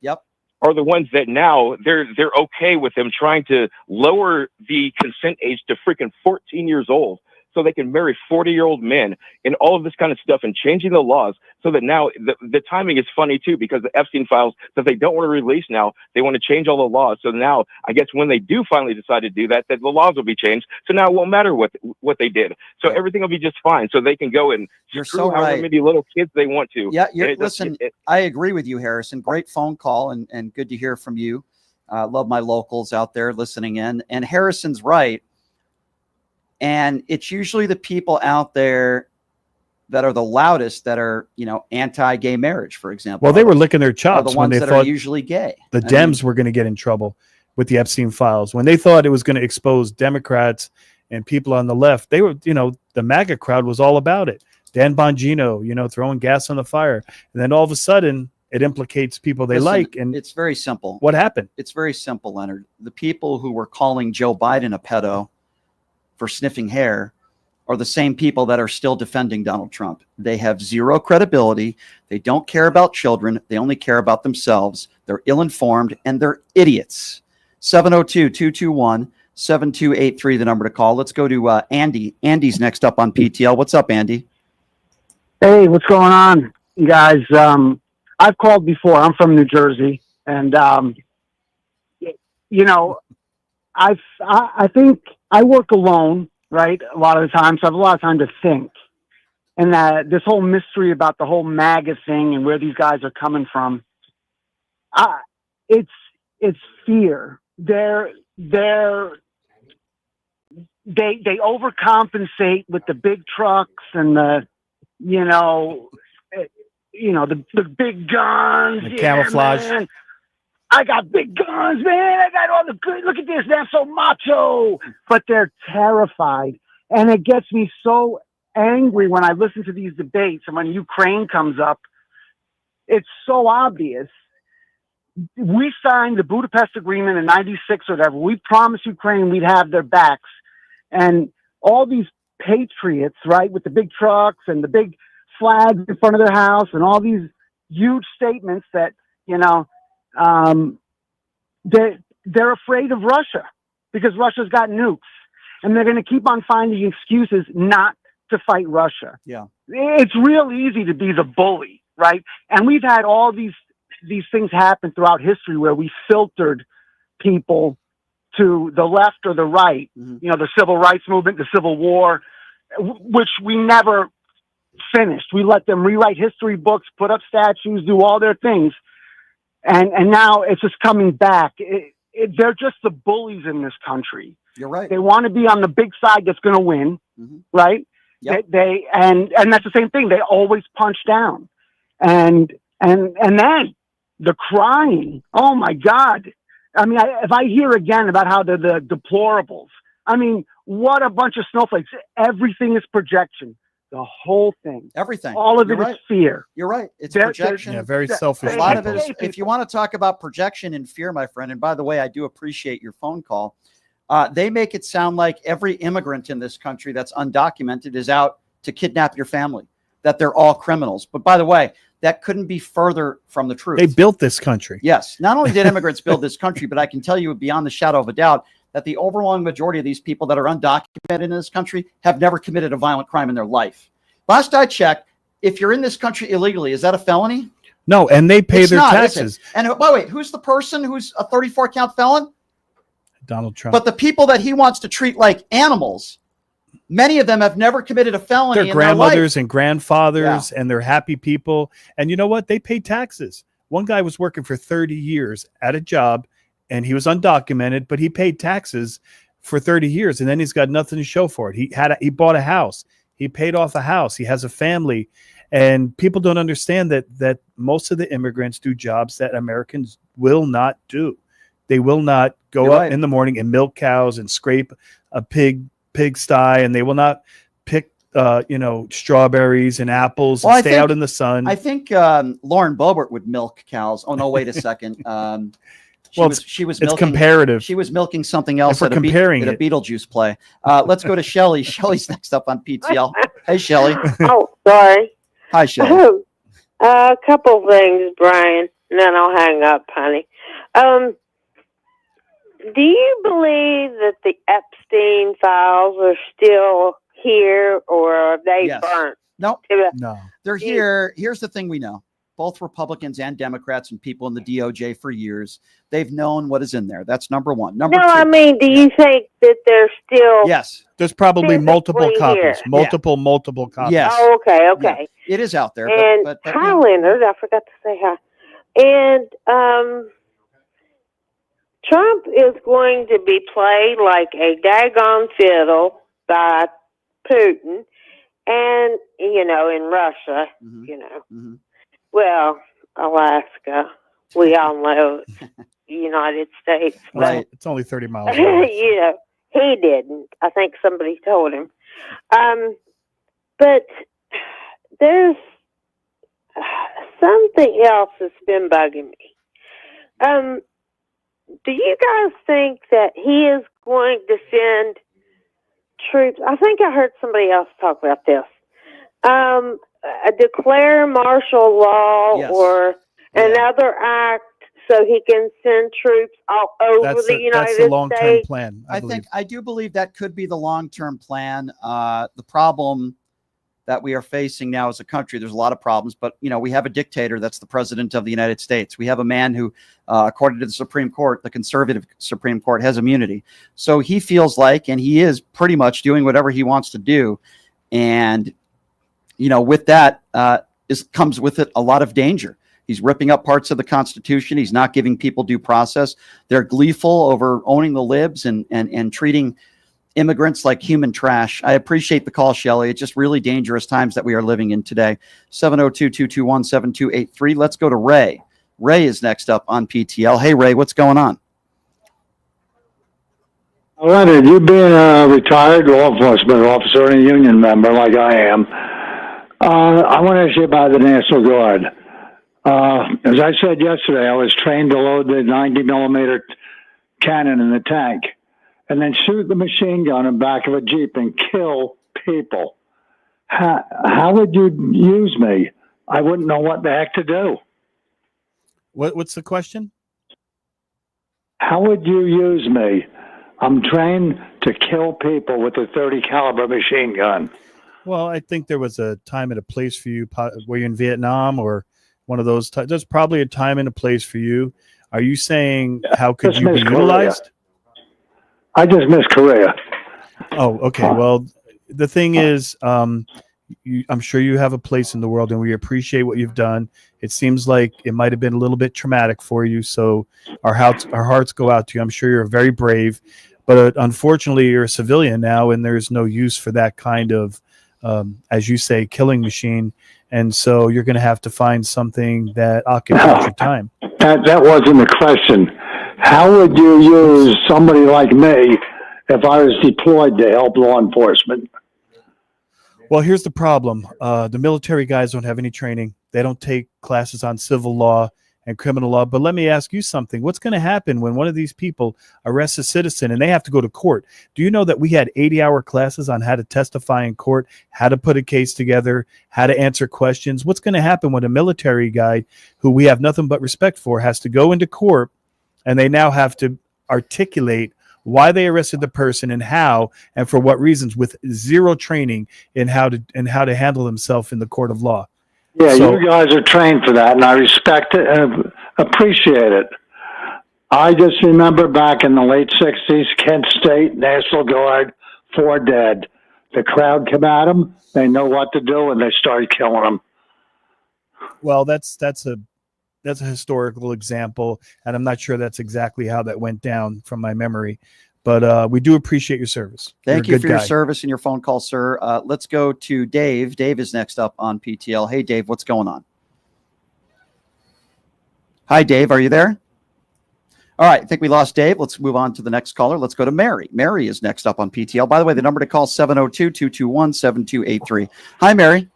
are the ones that now they're okay with them trying to lower the consent age to freaking 14 years old, so they can marry 40-year-old men and all of this kind of stuff, and changing the laws so that now the timing is funny too, because the Epstein files that they don't want to release now, they want to change all the laws. So now I guess when they do finally decide to do that, the laws will be changed. So now it won't matter what they did. So everything will be just fine. So they can go and screw however many little kids they want to. Yeah, I agree with you, Harrison. Great phone call, and good to hear from you. Love my locals out there listening in. And Harrison's right. And it's usually the people out there that are the loudest that are, anti-gay marriage, for example. Well, they were licking their chops when they thought are usually gay. The Dems were going to get in trouble with the Epstein files. When they thought it was going to expose Democrats and people on the left, they were, the MAGA crowd was all about it. Dan Bongino, throwing gas on the fire. And then all of a sudden, it implicates people they like. And it's very simple. What happened? It's very simple, Leonard. The people who were calling Joe Biden a pedo for sniffing hair are the same people that are still defending Donald Trump. They have zero credibility. They don't care about children. They only care about themselves. They're ill-informed, and they're idiots. 702-221-7283, the number to call. Let's go to Andy. Andy's next up on PTL. What's up, Andy? Hey, what's going on? guys. I've called before. I'm from New Jersey, and you know, I think I work alone, right? A lot of the time, so I have a lot of time to think. And that this whole mystery about the whole MAGA thing and where these guys are coming from, it's fear. They overcompensate with the big trucks and the big guns, The camouflage. Man. I got big guns, man. I got all the good. Look at this. They're so macho, but they're terrified, and it gets me so angry when I listen to these debates. And when Ukraine comes up, it's so obvious. We signed the Budapest Agreement in '96 or whatever. We promised Ukraine we'd have their backs, and all these patriots, right, with the big trucks and the big flags in front of their house, and all these huge statements that they're afraid of Russia because Russia's got nukes, and they're going to keep on finding excuses not to fight Russia. Yeah. It's real easy to be the bully, right? And we've had all these things happen throughout history where we filtered people to the left or the right, the civil rights movement, the Civil War, which we never finished. We let them rewrite history books, put up statues, do all their things. And now it's just coming back. They're just the bullies in this country. You're right. They want to be on the big side that's going to win, right? Yep. And that's the same thing. They always punch down, and then the crying. Oh my God! I mean, if I hear again about how they're the deplorables, I mean, what a bunch of snowflakes! Everything is projection. The whole thing, everything, all of it You're is right. fear. You're right. It's They're- projection. Yeah, very selfish A lot of people. it is. If you want to talk about projection and fear, my friend, and by the way, I do appreciate your phone call. They make it sound like every immigrant in this country that's undocumented is out to kidnap your family, that they're all criminals. But by the way, that couldn't be further from the truth. They built this country. Yes. Not only did immigrants build this country, but I can tell you beyond the shadow of a doubt that the overwhelming majority of these people that are undocumented in this country have never committed a violent crime in their life. Last I checked, if you're in this country illegally, is that a felony? No, and they pay It's their not, is it? taxes. And wait, who's the person who's a 34 count felon? Donald Trump. But the people that he wants to treat like animals, many of them have never committed a felony Their in grandmothers their life. and grandfathers, and they're happy people. And you know what? They pay taxes. One guy was working for 30 years at a job, and he was undocumented, but he paid taxes for 30 years, and then he's got nothing to show for it. He bought a house. He paid off a house. He has a family. And people don't understand that most of the immigrants do jobs that Americans will not do. They will not go You're up right. in the morning and milk cows and scrape a pigsty, and they will not pick strawberries and apples and stay out in the sun. I think Lauren Boebert would milk cows. Oh no, wait a second. She was it's milking, comparative. She was milking something else If we're comparing at a it. Beetlejuice play. Let's go to Shelly. Shelly's next up on PTL. Hey, Shelly. Oh, sorry. Hi, Shelly. A couple things, Brian, and then I'll hang up, honey. Do you believe that the Epstein files are still here, or are they Yes. burnt? No. No. They're here. Here's the thing we know. Both Republicans and Democrats and people in the DOJ for years, they've known what is in there. That's number one. Number No, two. I mean, do you think that they're still? Yes. There's probably multiple physically copies. here? Multiple copies. Yes. Oh, okay. It is out there. And but hi, Leonard. I forgot to say hi. And Trump is going to be played like a daggone fiddle by Putin, and in Russia, Well, Alaska, we all know it's United States, but It's only 30 miles away. he didn't. I think somebody told him. But there's something else that's been bugging me. Do you guys think that he is going to send troops? I think I heard somebody else talk about this. Declare martial law or another act so he can send troops all over the United That's the long-term States. plan. I do believe that could be the long-term plan. The problem that we are facing now as a country. There's a lot of problems, but we have a dictator that's the president of the United States. We have a man who, according to the Supreme Court, the conservative Supreme Court, has immunity. So he feels like, and he is pretty much doing whatever he wants to do. And, with that comes with it a lot of danger. He's ripping up parts of the Constitution. He's not giving people due process. They're gleeful over owning the libs and treating immigrants like human trash. I appreciate the call, Shelley. It's just really dangerous times that we are living in today. 702-221-7283. Let's go to Ray. Ray is next up on PTL. Hey, Ray, what's going on? Leonard, you being a retired law enforcement officer and a union member like I am, I want to ask you about the National Guard. As I said yesterday, I was trained to load the 90-millimeter cannon in the tank and then shoot the machine gun in the back of a Jeep and kill people. How would you use me? I wouldn't know what the heck to do. What's the question? How would you use me? I'm trained to kill people with a .30 caliber machine gun. Well, I think there was a time and a place for you. Were you in Vietnam or one of those times? There's probably a time and a place for you. Are you saying how could you be utilized? I just missed Korea. Oh, okay. Well, the thing is, I'm sure you have a place in the world, and we appreciate what you've done. It seems like it might have been a little bit traumatic for you, so our hearts go out to you. I'm sure you're very brave, but unfortunately, you're a civilian now, and there's no use for that kind of, as you say, killing machine. And so you're going to have to find something that occupies your time. That wasn't the question. How would you use somebody like me if I was deployed to help law enforcement? Well, here's the problem. The military guys don't have any training. They don't take classes on civil law and criminal law. But let me ask you something. What's going to happen when one of these people arrests a citizen and they have to go to court? Do you know that we had 80-hour classes on how to testify in court, how to put a case together, how to answer questions? What's going to happen when a military guy who we have nothing but respect for has to go into court and they now have to articulate why they arrested the person and how and for what reasons with zero training in how to handle themselves in the court of law? Yeah, so, you guys are trained for that, and I respect it and appreciate it. I just remember back in the late 60s, Kent State, National Guard, 4 dead. The crowd came at them, they know what to do, and they started killing them. Well, that's a historical example, and I'm not sure that's exactly how that went down from my memory. But we do appreciate your service. Thank you for your service and your phone call, sir. Let's go to Dave. Dave is next up on PTL. Hey, Dave, what's going on? Hi, Dave. Are you there? All right. I think we lost Dave. Let's move on to the next caller. Let's go to Mary. Mary is next up on PTL. By the way, the number to call is 702-221-7283. Hi, Mary.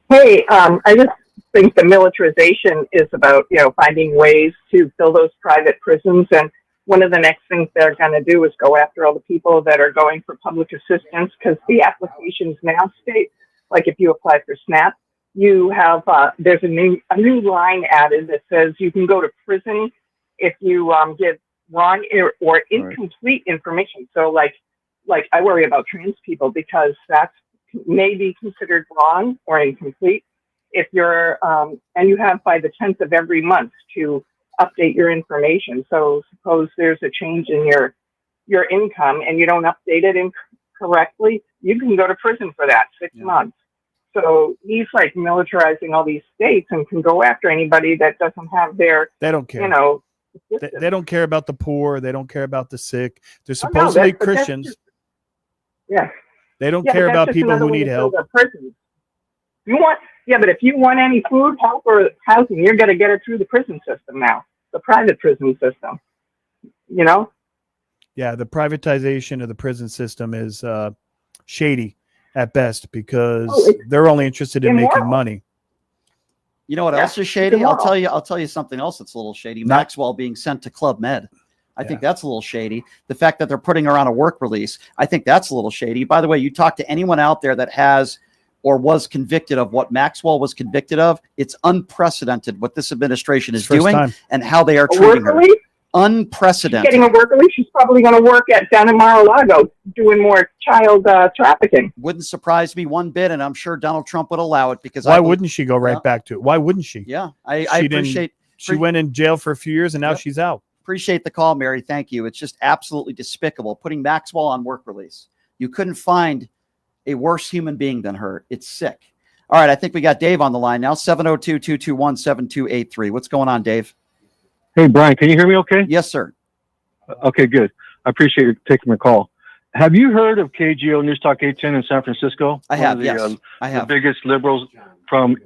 Hey, I just think the militarization is about, finding ways to fill those private prisons. And one of the next things they're going to do is go after all the people that are going for public assistance, because the applications now state, like if you apply for SNAP, you have, there's a new line added that says you can go to prison if you give wrong or incomplete information. So like I worry about trans people because that's maybe considered wrong or incomplete. If you're, and you have by the 10th of every month to update your information. So suppose there's a change in your income and you don't update it incorrectly, you can go to prison for that 6 months. So he's like militarizing all these states and can go after anybody that doesn't have their, they don't care. They don't care about the poor. They don't care about the sick. They're supposedly Christians. They don't care about people who need help. But if you want any food, help, or housing, you're going to get it through the prison system now, the private prison system, Yeah, the privatization of the prison system is shady at best because they're only interested in making money. You know what else is shady? I'll tell you something else that's a little shady. Maxwell being sent to Club Med. I think that's a little shady. The fact that they're putting her on a work release, I think that's a little shady. By the way, you talk to anyone out there that has or was convicted of what Maxwell was convicted of, it's unprecedented what this administration is doing and how they are treating her. Unprecedented. Getting a work release. She's probably going to work down in Mar-a-Lago doing more child trafficking. Wouldn't surprise me one bit, and I'm sure Donald Trump would allow it because why wouldn't she go right back to it? Why wouldn't she? Yeah, I appreciate. She went in jail for a few years and now she's out. Appreciate the call, Mary. Thank you. It's just absolutely despicable putting Maxwell on work release. You couldn't find a worse human being than her. It's sick. All right, I think we got Dave on the line now. 702-221-7283. What's going on, Dave? Hey, Brian, can you hear me okay? Yes, sir. Okay, good. I appreciate you taking my call. Have you heard of KGO News Talk 810 in San Francisco? I have, yes. I have. The biggest liberals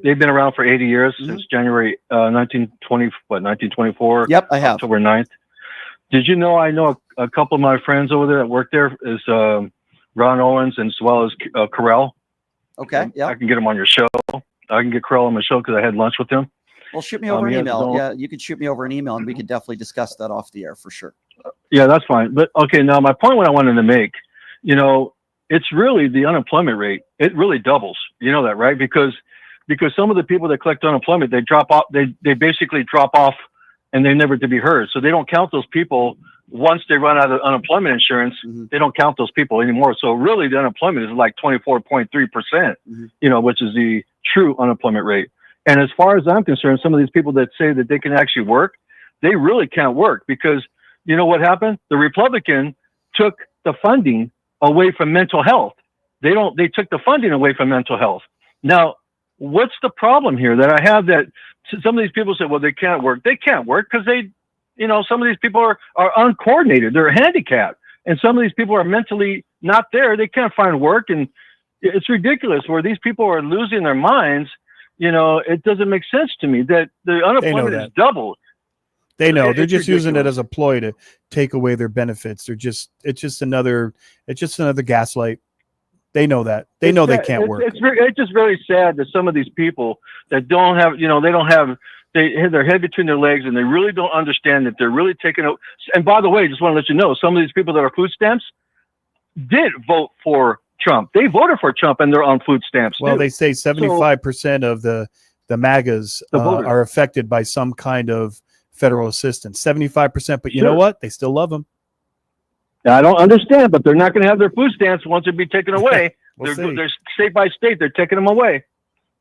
they've been around for 80 years, since January 1924. Yep, I have. October 9th. Did you know I know a couple of my friends over there that work there is Ron Owens and as well as Carell. Okay, yeah. I can get him on your show. I can get Carell on my show because I had lunch with him. Well, shoot me over an email. Yeah, you could shoot me over an email and we could definitely discuss that off the air for sure. Yeah, that's fine. But okay, now my point what I wanted to make, it's really the unemployment rate. It really doubles. You know that, right? Because some of the people that collect unemployment, they drop off. They basically drop off, and they're never to be heard. So they don't count those people once they run out of unemployment insurance. They don't count those people anymore. So really, the unemployment is like 24.3%. Which is the true unemployment rate. And as far as I'm concerned, some of these people that say that they can actually work, they really can't work because you know what happened? The Republican took the funding away from mental health. They took the funding away from mental health. Now, what's the problem here that I have that some of these people say, well, they can't work. They can't work because some of these people are uncoordinated. They're handicapped. And some of these people are mentally not there. They can't find work. And it's ridiculous where these people are losing their minds. It doesn't make sense to me that the unemployment is doubled. They know they're just using it as a ploy to take away their benefits. It's just another gaslight. They know that. They know they can't work. It's just very sad that some of these people that don't have, they have their head between their legs and they really don't understand that they're really taking out. And by the way, just want to let you know, some of these people that are food stamps did vote for Trump. They voted for Trump and they're on food stamps. Well, too. they say 75% of the MAGAs are affected by some kind of federal assistance. 75%, but you know what? They still love them. I don't understand, but they're not going to have their food stamps once it be taken away. They're state by state. They're taking them away.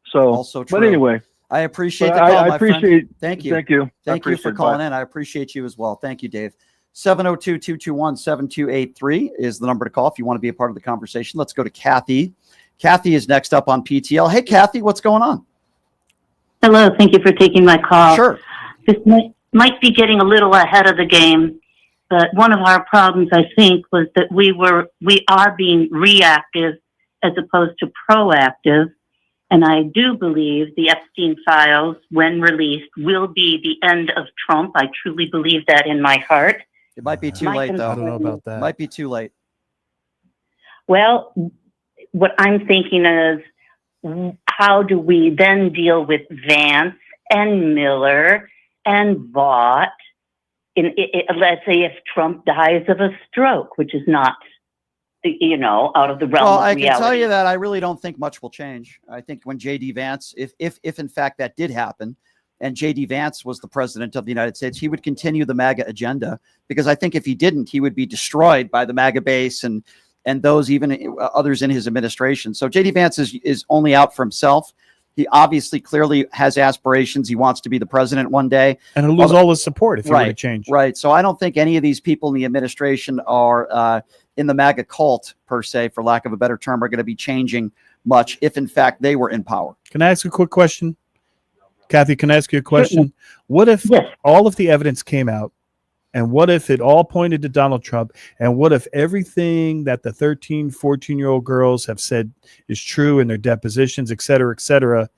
So, also true. But anyway, I appreciate the call. I appreciate. Thank you. Thank you. Thank you for calling in. I appreciate you as well. Thank you, Dave. 702-221-7283 is the number to call if you want to be a part of the conversation. Let's go to Kathy. Kathy is next up on PTL. Hey, Kathy, what's going on? Hello. Thank you for taking my call. Sure. This might be getting a little ahead of the game, but one of our problems, I think, was that we are being reactive as opposed to proactive. And I do believe the Epstein files, when released, will be the end of Trump. I truly believe that in my heart. It might be too late, though. I don't know about that. Might be too late. Well, what I'm thinking is, how do we then deal with Vance and Miller and Vaught? Let's say if Trump dies of a stroke, which is not, out of the realm of reality. I can tell you that I really don't think much will change. I think when J.D. Vance, if in fact that did happen, and J.D. Vance was the president of the United States, he would continue the MAGA agenda, because I think if he didn't, he would be destroyed by the MAGA base and those even others in his administration. So J.D. Vance is only out for himself. He obviously clearly has aspirations. He wants to be the president one day. And he'll lose all his support if he were to change. Right. So I don't think any of these people in the administration are in the MAGA cult, per se, for lack of a better term, are going to be changing much if, in fact, they were in power. Can I ask a quick question? Kathy, can I ask you a question? What if all of the evidence came out, and what if it all pointed to Donald Trump, and what if everything that the 13, 14-year-old girls have said is true in their depositions, et cetera, et cetera?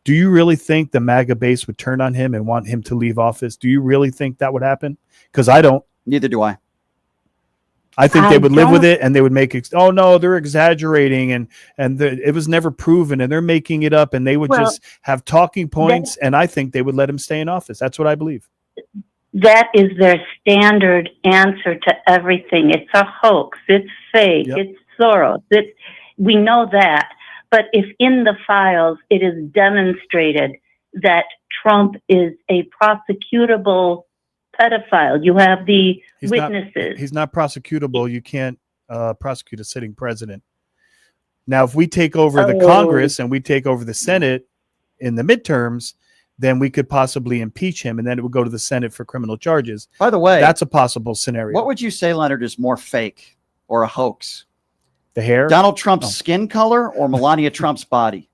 Do you really think the MAGA base would turn on him and want him to leave office? Do you really think that would happen? Because I don't. Neither do I. I think they would live with it, and they would make oh no, they're exaggerating, and it was never proven, and they're making it up, and they would just have talking points, and I think they would let him stay in office. That's what I believe. That is their standard answer to everything. It's a hoax. It's fake. Yep. It's Soros. We know that. But if in the files it is demonstrated that Trump is a prosecutable pedophile. You have the He's witnesses. He's not prosecutable. You can't prosecute a sitting president. Now, if we take over the Congress and we take over the Senate in the midterms, then we could possibly impeach him, and then it would go to the Senate for criminal charges. By the way, that's a possible scenario. What would you say, Leonard, is more fake or a hoax? The hair? Donald Trump's skin color or Melania Trump's body?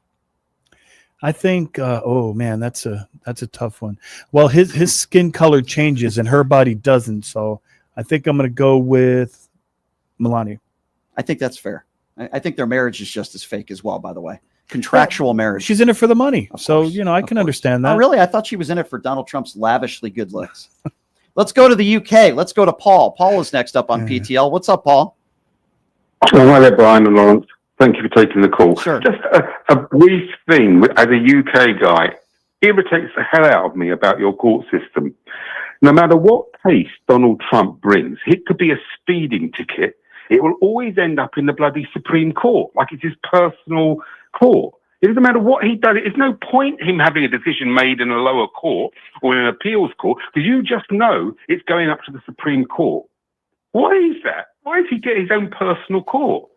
I think, oh man, that's a tough one. Well, his skin color changes and her body doesn't. So I think I'm going to go with Melania. I think that's fair. I think their marriage is just as fake as well, by the way. Contractual marriage. She's in it for the money. So, I can understand that. Oh, really? I thought she was in it for Donald Trump's lavishly good looks. Let's go to the UK. Let's go to Paul. Paul is next up on PTL. What's up, Paul? Oh, hi there, Brian and Lawrence. Thank you for taking the call. Sure. Just a brief thing. As a UK guy, irritates the hell out of me about your court system. No matter what case Donald Trump brings, it could be a speeding ticket. It will always end up in the bloody Supreme Court, like it's his personal court. It doesn't matter what he does. There's no point him having a decision made in a lower court or in an appeals court, because you just know it's going up to the Supreme Court. Why is that? Why does he get his own personal court?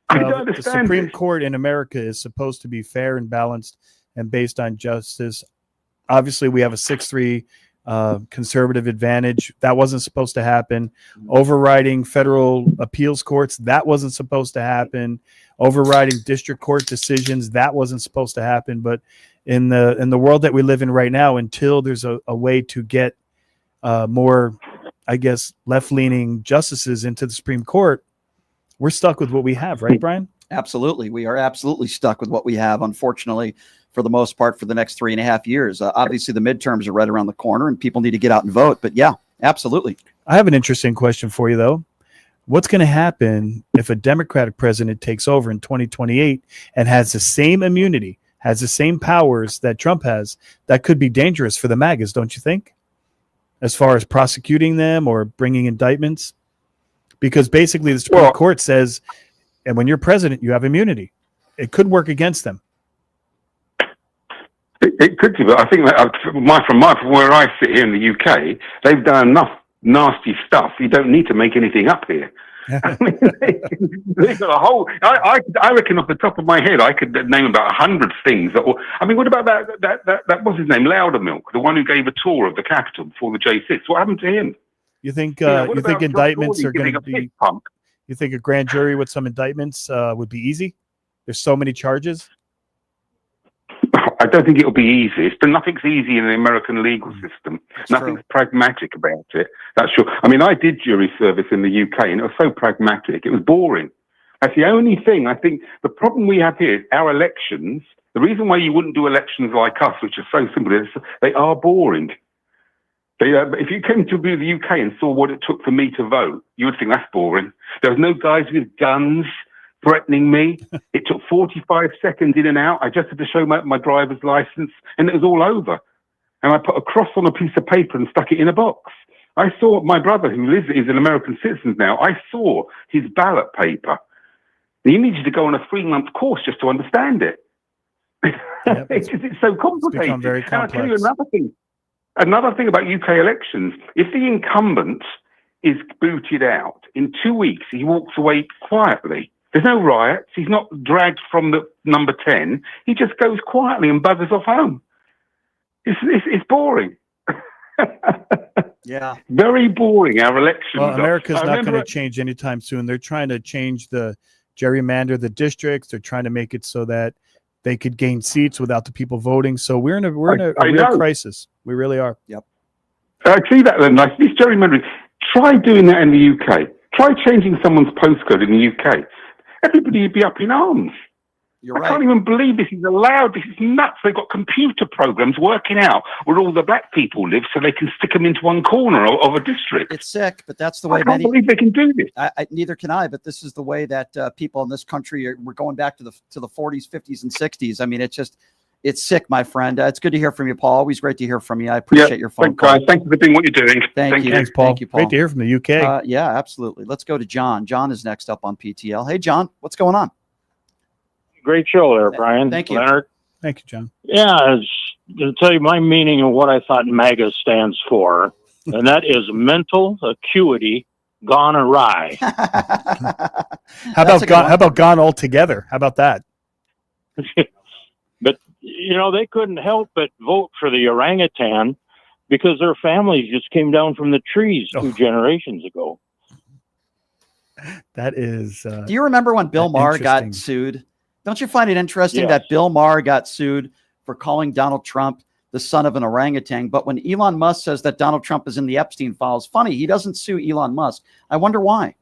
I don't understand. The Supreme Court in America is supposed to be fair and balanced and based on justice. Obviously, we have a 6-3 conservative advantage. That wasn't supposed to happen. Overriding federal appeals courts, that wasn't supposed to happen. Overriding district court decisions, that wasn't supposed to happen. But in the world that we live in right now, until there's a way to get more, I guess, left-leaning justices into the Supreme Court, we're stuck with what we have, right, Brian? Absolutely. We are absolutely stuck with what we have, unfortunately, for the most part, for the next 3.5 years. Obviously, the midterms are right around the corner, and people need to get out and vote. But yeah, absolutely. I have an interesting question for you, though. What's going to happen if a Democratic president takes over in 2028 and has the same immunity, has the same powers that Trump has? That could be dangerous for the MAGAs, don't you think? As far as prosecuting them or bringing indictments? Because basically the Supreme Court says, and when you're president, you have immunity. It could work against them. It could do, but I think that from where I sit here in the UK, they've done enough nasty stuff. You don't need to make anything up here. I mean, they've got a whole. I reckon off the top of my head, I could name about 100 things. I mean, what about that? What's his name? Loudermilk, the one who gave a tour of the Capitol before the J6. What happened to him? You think indictments are going to be? You think a grand jury with some indictments would be easy? There's so many charges. I don't think it'll be easy. Nothing's easy in the American legal system. Nothing's pragmatic about it. That's sure. I mean, I did jury service in the UK, and it was so pragmatic. It was boring. That's the only thing. I think the problem we have here is our elections. The reason why you wouldn't do elections like us, which are so simple, is they are boring. If you came to the UK and saw what it took for me to vote, you would think that's boring. There was no guys with guns threatening me. It took 45 seconds in and out. I just had to show my driver's license, and it was all over. And I put a cross on a piece of paper and stuck it in a box. I saw my brother, who is an American citizen now, I saw his ballot paper. He needed to go on a 3-month course just to understand it. Yep, it's so complicated. It's become very complex. And I'll tell you another thing about UK elections. If the incumbent is booted out, in 2 weeks, he walks away quietly. There's no riots. He's not dragged from the number 10. He just goes quietly and buzzes off home. It's boring. Yeah. Very boring, our elections. Well, America's not going to change anytime soon. They're trying to change the gerrymander, the districts. They're trying to make it so that they could gain seats without the people voting. So we're in a real crisis. We really are. Yep. I see that then. Like this gerrymandering. Try doing that in the UK. Try changing someone's postcode in the UK. Everybody would be up in arms. I can't even believe this is allowed. This is nuts. They've got computer programs working out where all the black people live so they can stick them into one corner of a district. It's sick, but that's the way. I can't believe they can do this. Neither can I, but this is the way that people in this country we're going back to the 40s, 50s, and 60s. I mean, it's sick, my friend. It's good to hear from you, Paul. Always great to hear from you. I appreciate your phone call. Guys. Thank you for doing what you're doing. Thank you. Thanks, Paul. Thank you, Paul. Great to hear from the UK. Yeah, absolutely. Let's go to John. John is next up on PTL. Hey, John, what's going on? Great show there, Brian. Thank you. Leonard. Thank you, John. Yeah, to tell you my meaning of what I thought MAGA stands for. and that is mental acuity gone awry. How about gone altogether? How about that? But, they couldn't help but vote for the orangutan because their families just came down from the trees 2 generations ago. That is. Do you remember when Bill Maher got sued? Don't you find it interesting that Bill Maher got sued for calling Donald Trump the son of an orangutan? But when Elon Musk says that Donald Trump is in the Epstein files, funny, he doesn't sue Elon Musk. I wonder why.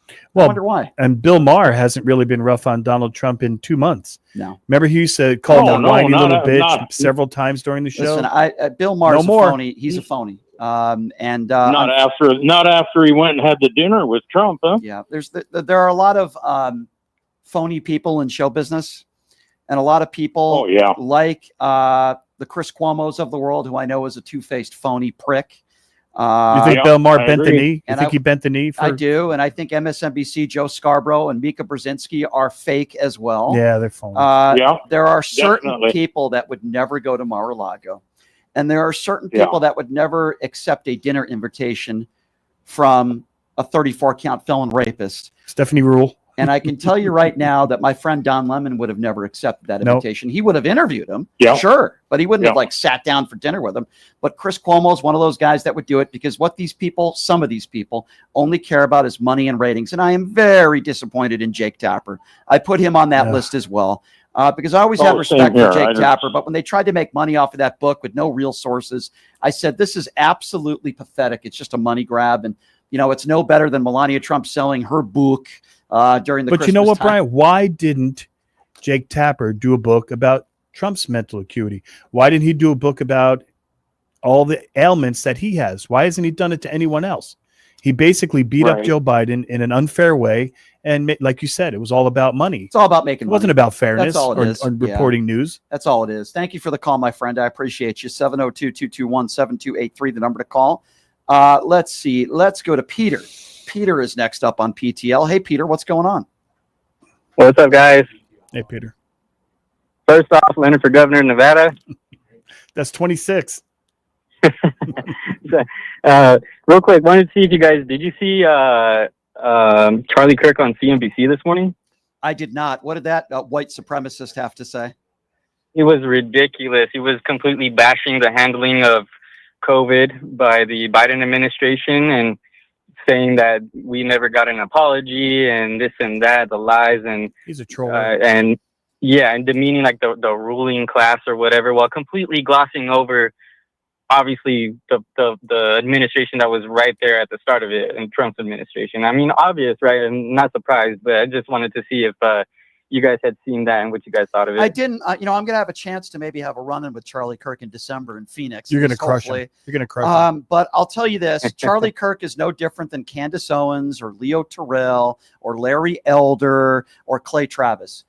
I wonder why. And Bill Maher hasn't really been rough on Donald Trump in 2 months. No. Remember he used to call him a whiny little bitch several times during the show? Listen, Bill Maher's a phony. He's a phony. Not after he went and had the dinner with Trump, huh? Yeah, there are a lot of phony people in show business, and a lot of people like the Chris Cuomos of the world, who I know is a two-faced phony prick. You think Bill Maher bent the knee? You think he bent the knee? I do, and I think MSNBC, Joe Scarborough, and Mika Brzezinski are fake as well. Yeah, they're phony. There are certain people that would never go to Mar-a-Lago, and there are certain people that would never accept a dinner invitation from a 34-count felon rapist. Stephanie Rule. And I can tell you right now that my friend Don Lemon would have never accepted that invitation. He would have interviewed him, sure, but he wouldn't have sat down for dinner with him. But Chris Cuomo is one of those guys that would do it because what some of these people only care about is money and ratings. And I am very disappointed in Jake Tapper. I put him on that list as well. Because I always had respect for Jake Tapper, but when they tried to make money off of that book with no real sources, I said, this is absolutely pathetic. It's just a money grab. And, it's no better than Melania Trump selling her book during the Christmas you know what, time. Brian? Why didn't Jake Tapper do a book about Trump's mental acuity? Why didn't he do a book about all the ailments that he has? Why hasn't he done it to anyone else? He basically beat up Joe Biden in an unfair way. And like you said, it was all about money. It's all about making money. It wasn't about fairness That's all it is. or reporting news. That's all it is. Thank you for the call, my friend. I appreciate you. 702-221-7283, the number to call. Let's see. Let's go to Peter. Peter is next up on PTL. Hey, Peter, what's going on? What's up, guys? Hey, Peter. First off, Leonard for governor of Nevada. That's 26. Real quick, wanted to see if did you see Charlie Kirk on CNBC this morning? I did not. What did that white supremacist have to say? It was ridiculous. He was completely bashing the handling of COVID by the Biden administration and saying that we never got an apology and this and that, the lies, and he's a troll. And demeaning like the ruling class or whatever, while completely glossing over obviously the administration that was right there at the start of it, and Trump's administration. I mean, obvious, right? I'm not surprised, but I just wanted to see if you guys had seen that and what you guys thought of it. I didn't. I'm going to have a chance to maybe have a run-in with Charlie Kirk in December in Phoenix. You're going to crush him. You're going to crush him. But I'll tell you this. Charlie Kirk is no different than Candace Owens or Leo Terrell or Larry Elder or Clay Travis.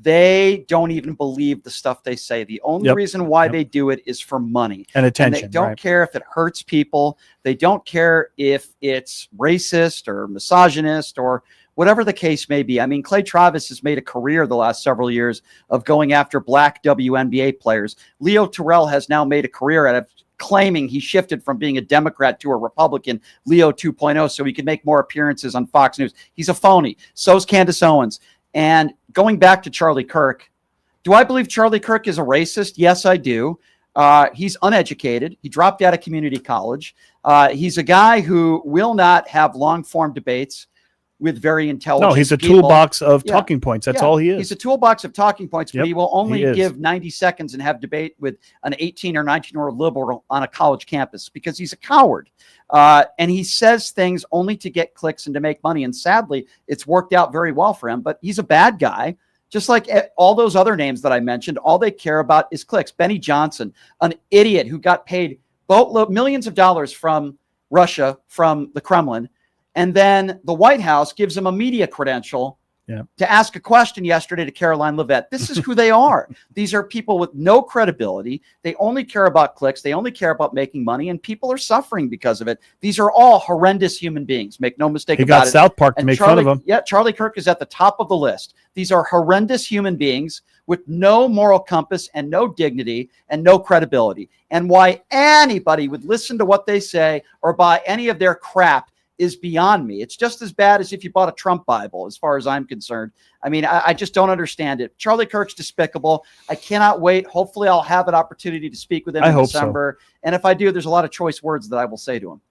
They don't even believe the stuff they say. The only reason why they do it is for money and attention. And they don't care if it hurts people. They don't care if it's racist or misogynist or whatever the case may be. I mean, Clay Travis has made a career the last several years of going after black WNBA players. Leo Terrell has now made a career out of claiming he shifted from being a Democrat to a Republican, Leo 2.0, so he could make more appearances on Fox News. He's a phony. So's Candace Owens. And going back to Charlie Kirk, do I believe Charlie Kirk is a racist? Yes, I do. He's uneducated. He dropped out of community college. He's a guy who will not have long-form debates with very intelligent No, he's a people. toolbox of talking points. That's all he is. He's a toolbox of talking points, but he will only give 90 seconds and have debate with an 18 or 19-year-old liberal on a college campus because he's a coward. And he says things only to get clicks and to make money. And sadly, it's worked out very well for him, but he's a bad guy. Just like all those other names that I mentioned, all they care about is clicks. Benny Johnson, an idiot who got paid millions of dollars from Russia, from the Kremlin. And then the White House gives him a media credential to ask a question yesterday to Caroline Levitt. This is who they are. These are people with no credibility. They only care about clicks. They only care about making money, and people are suffering because of it. These are all horrendous human beings. Make no mistake He about got it. South Park to make fun of him. Yeah, Charlie Kirk is at the top of the list. These are horrendous human beings with no moral compass and no dignity and no credibility. And why anybody would listen to what they say or buy any of their crap is beyond me. It's just as bad as if you bought a Trump Bible, as far as I'm concerned. I mean, I just don't understand it. Charlie Kirk's despicable. I cannot wait. Hopefully I'll have an opportunity to speak with him in December. So. And if I do, there's a lot of choice words that I will say to him.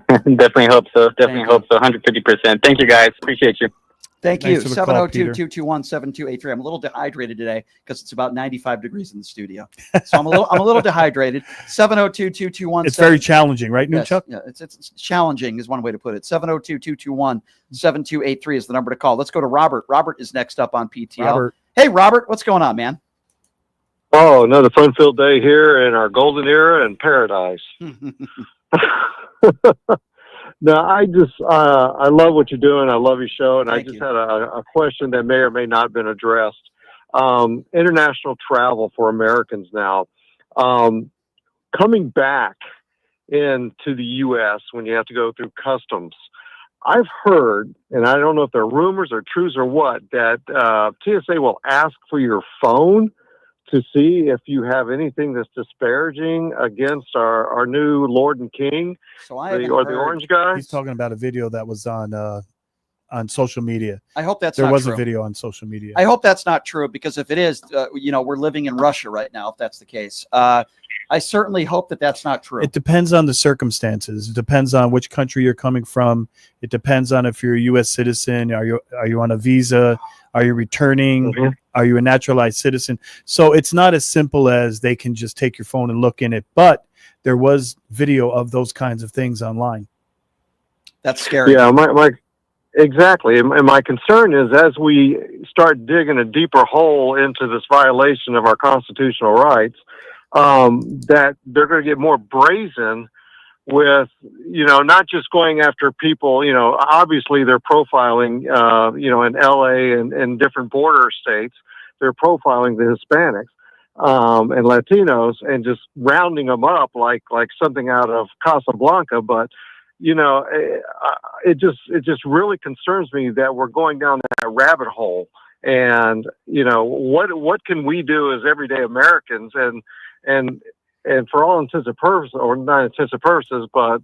Definitely hope so. Definitely hope so. 150%. Thank you, guys. Appreciate you. Thank you. 702-221-7283. I'm a little dehydrated today because it's about 95 degrees in the studio. So I'm a little dehydrated. 702-221. It's very challenging, right, Nunchuck? Yeah, it's challenging is one way to put it. 702-221-7283 is the number to call. Let's go to Robert. Robert is next up on PTL. Robert. Hey, Robert, what's going on, man? Oh, another fun-filled day here in our golden era and paradise. No, I love what you're doing. I love your show. And I just had a question that may or may not have been addressed. International travel for Americans now. Coming back into the U.S. when you have to go through customs, I've heard, and I don't know if they're rumors or truths or what, that TSA will ask for your phone to see if you have anything that's disparaging against our new Lord and King, so the orange guy. He's talking about a video that was on social media. I hope that's there not was true. A video on social media. I hope that's not true, because if it is, we're living in Russia right now. If that's the case, I certainly hope that that's not true. It depends on the circumstances. It depends on which country you're coming from. It depends on if you're a U.S. citizen. Are you on a visa? Are you returning? Mm-hmm. Are you a naturalized citizen? So it's not as simple as they can just take your phone and look in it. But there was video of those kinds of things online. That's scary. Yeah, exactly. And my concern is, as we start digging a deeper hole into this violation of our constitutional rights, that they're going to get more brazen with, not just going after people, obviously they're profiling, in LA and different border states, they're profiling the Hispanics, and Latinos and just rounding them up like something out of Casablanca. But, it just really concerns me that we're going down that rabbit hole. And, what can we do as everyday Americans and for all intents and purposes, or not intents and purposes, but,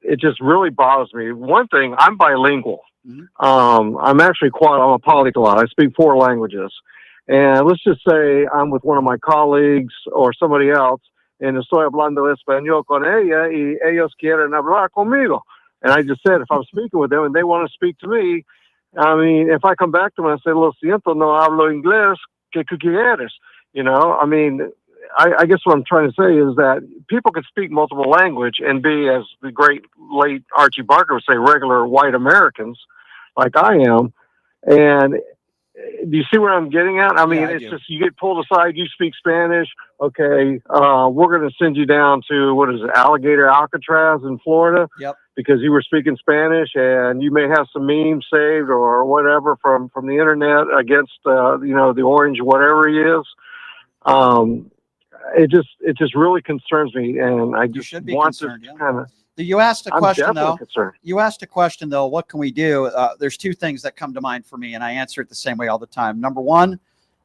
it just really bothers me. One thing, I'm bilingual. Mm-hmm. I'm actually I'm a polyglot. I speak 4 languages. And let's just say I'm with one of my colleagues or somebody else, and estoy hablando español con ella y ellos quieren hablar conmigo. And I just said, if I'm speaking with them and they want to speak to me, I mean, if I come back to them and say, lo siento, no hablo inglés, ¿qué quieres? I guess what I'm trying to say is that people can speak multiple language and be, as the great late Archie Barker would say, regular white Americans like I am. And do you see where I'm getting at? I mean, it's just, you get pulled aside, you speak Spanish. Okay. We're going to send you down to, Alligator Alcatraz in Florida. Yep. Because you were speaking Spanish, and you may have some memes saved or whatever from the internet against, the orange, whatever he is. It just really concerns me, and I just want to kind of. You asked a question, though. Concerned. You asked a question, though. What can we do? There's 2 things that come to mind for me, and I answer it the same way all the time. Number 1,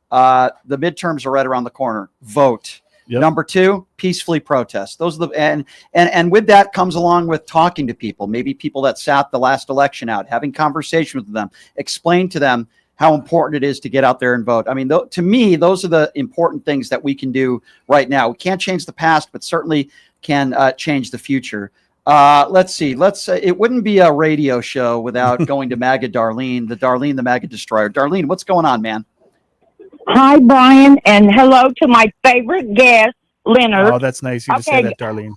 the midterms are right around the corner. Vote. Yep. Number 2, peacefully protest. Those are the and with that comes along with talking to people, maybe people that sat the last election out, having conversations with them, explain to them how important it is to get out there and vote. I mean, to me, those are the important things that we can do right now. We can't change the past, but certainly can change the future. Let's see. It wouldn't be a radio show without going to MAGA Darlene, the MAGA Destroyer. Darlene, what's going on, man? Hi, Brian, and hello to my favorite guest, Leonard. Oh, that's nice of you to say that, Darlene.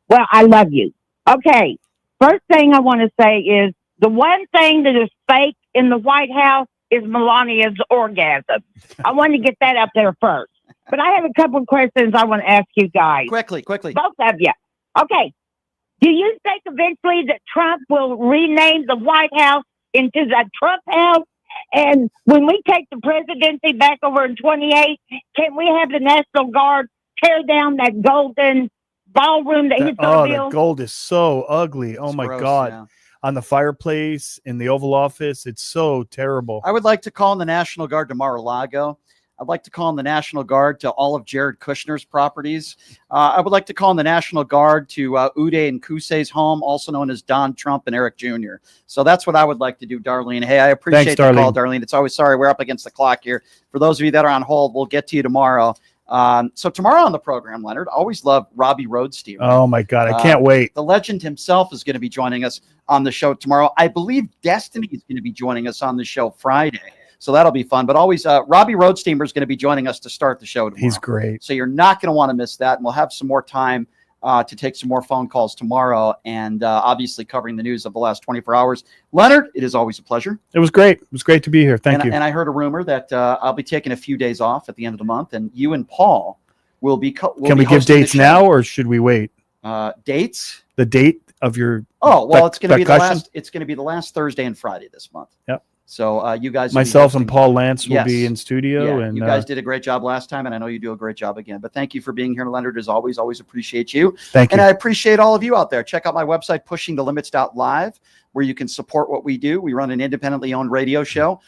Well, I love you. Okay, first thing I want to say is the one thing that is fake in the White House is Melania's orgasm. I want to get that up there first. But I have a couple of questions I want to ask you guys. Quickly. Both of you. Okay. Do you think eventually that Trump will rename the White House into the Trump house. And when we take the presidency back over in 28, can we have the National Guard tear down that golden ballroom that he's going to build? The gold is so ugly. Oh, my gross, God. yeah. On the fireplace in the Oval Office, it's so terrible. I would like to call in the National Guard to Mar-a-Lago. I'd like to call in the National Guard to all of Jared Kushner's properties. I would like to call in the National Guard to Uday and Kusei's home, also known as Don Trump and Eric Jr. So that's what I would like to do, Darlene. Hey, I appreciate the call, Darlene. It's always sorry we're up against the clock here. For those of you that are on hold, we'll get to you tomorrow. So tomorrow on the program, Leonard, always love Robbie Roadsteamer. Oh, my God. I can't wait. The legend himself is going to be joining us on the show tomorrow. I believe Destiny is going to be joining us on the show Friday. So that'll be fun. But always, Robbie Roadsteamer is going to be joining us to start the show tomorrow. He's great. So you're not going to want to miss that. And we'll have some more time to take some more phone calls tomorrow and obviously covering the news of the last 24 hours. Leonard, it is always a pleasure. It was great. It was great to be here. Thank you. And I heard a rumor that I'll be taking a few days off at the end of the month, and you and Paul will be Can we give dates now, or should we wait? Dates? The date of your it's going to be the last. It's going to be the last Thursday and Friday this month. Yep. So you guys, myself and Paul Lance will be in studio, and you guys did a great job last time, and I know you do a great job again. But thank you for being here, Leonard. As always appreciate you. Thank you. And I appreciate all of you out there. Check out my website, pushingthelimits.live, where you can support what we do. We run an independently owned radio show.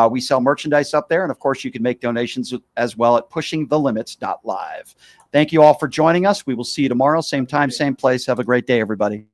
We sell merchandise up there, and of course, you can make donations as well at pushingthelimits.live. Thank you all for joining us. We will see you tomorrow, same time, same place. Have a great day, everybody.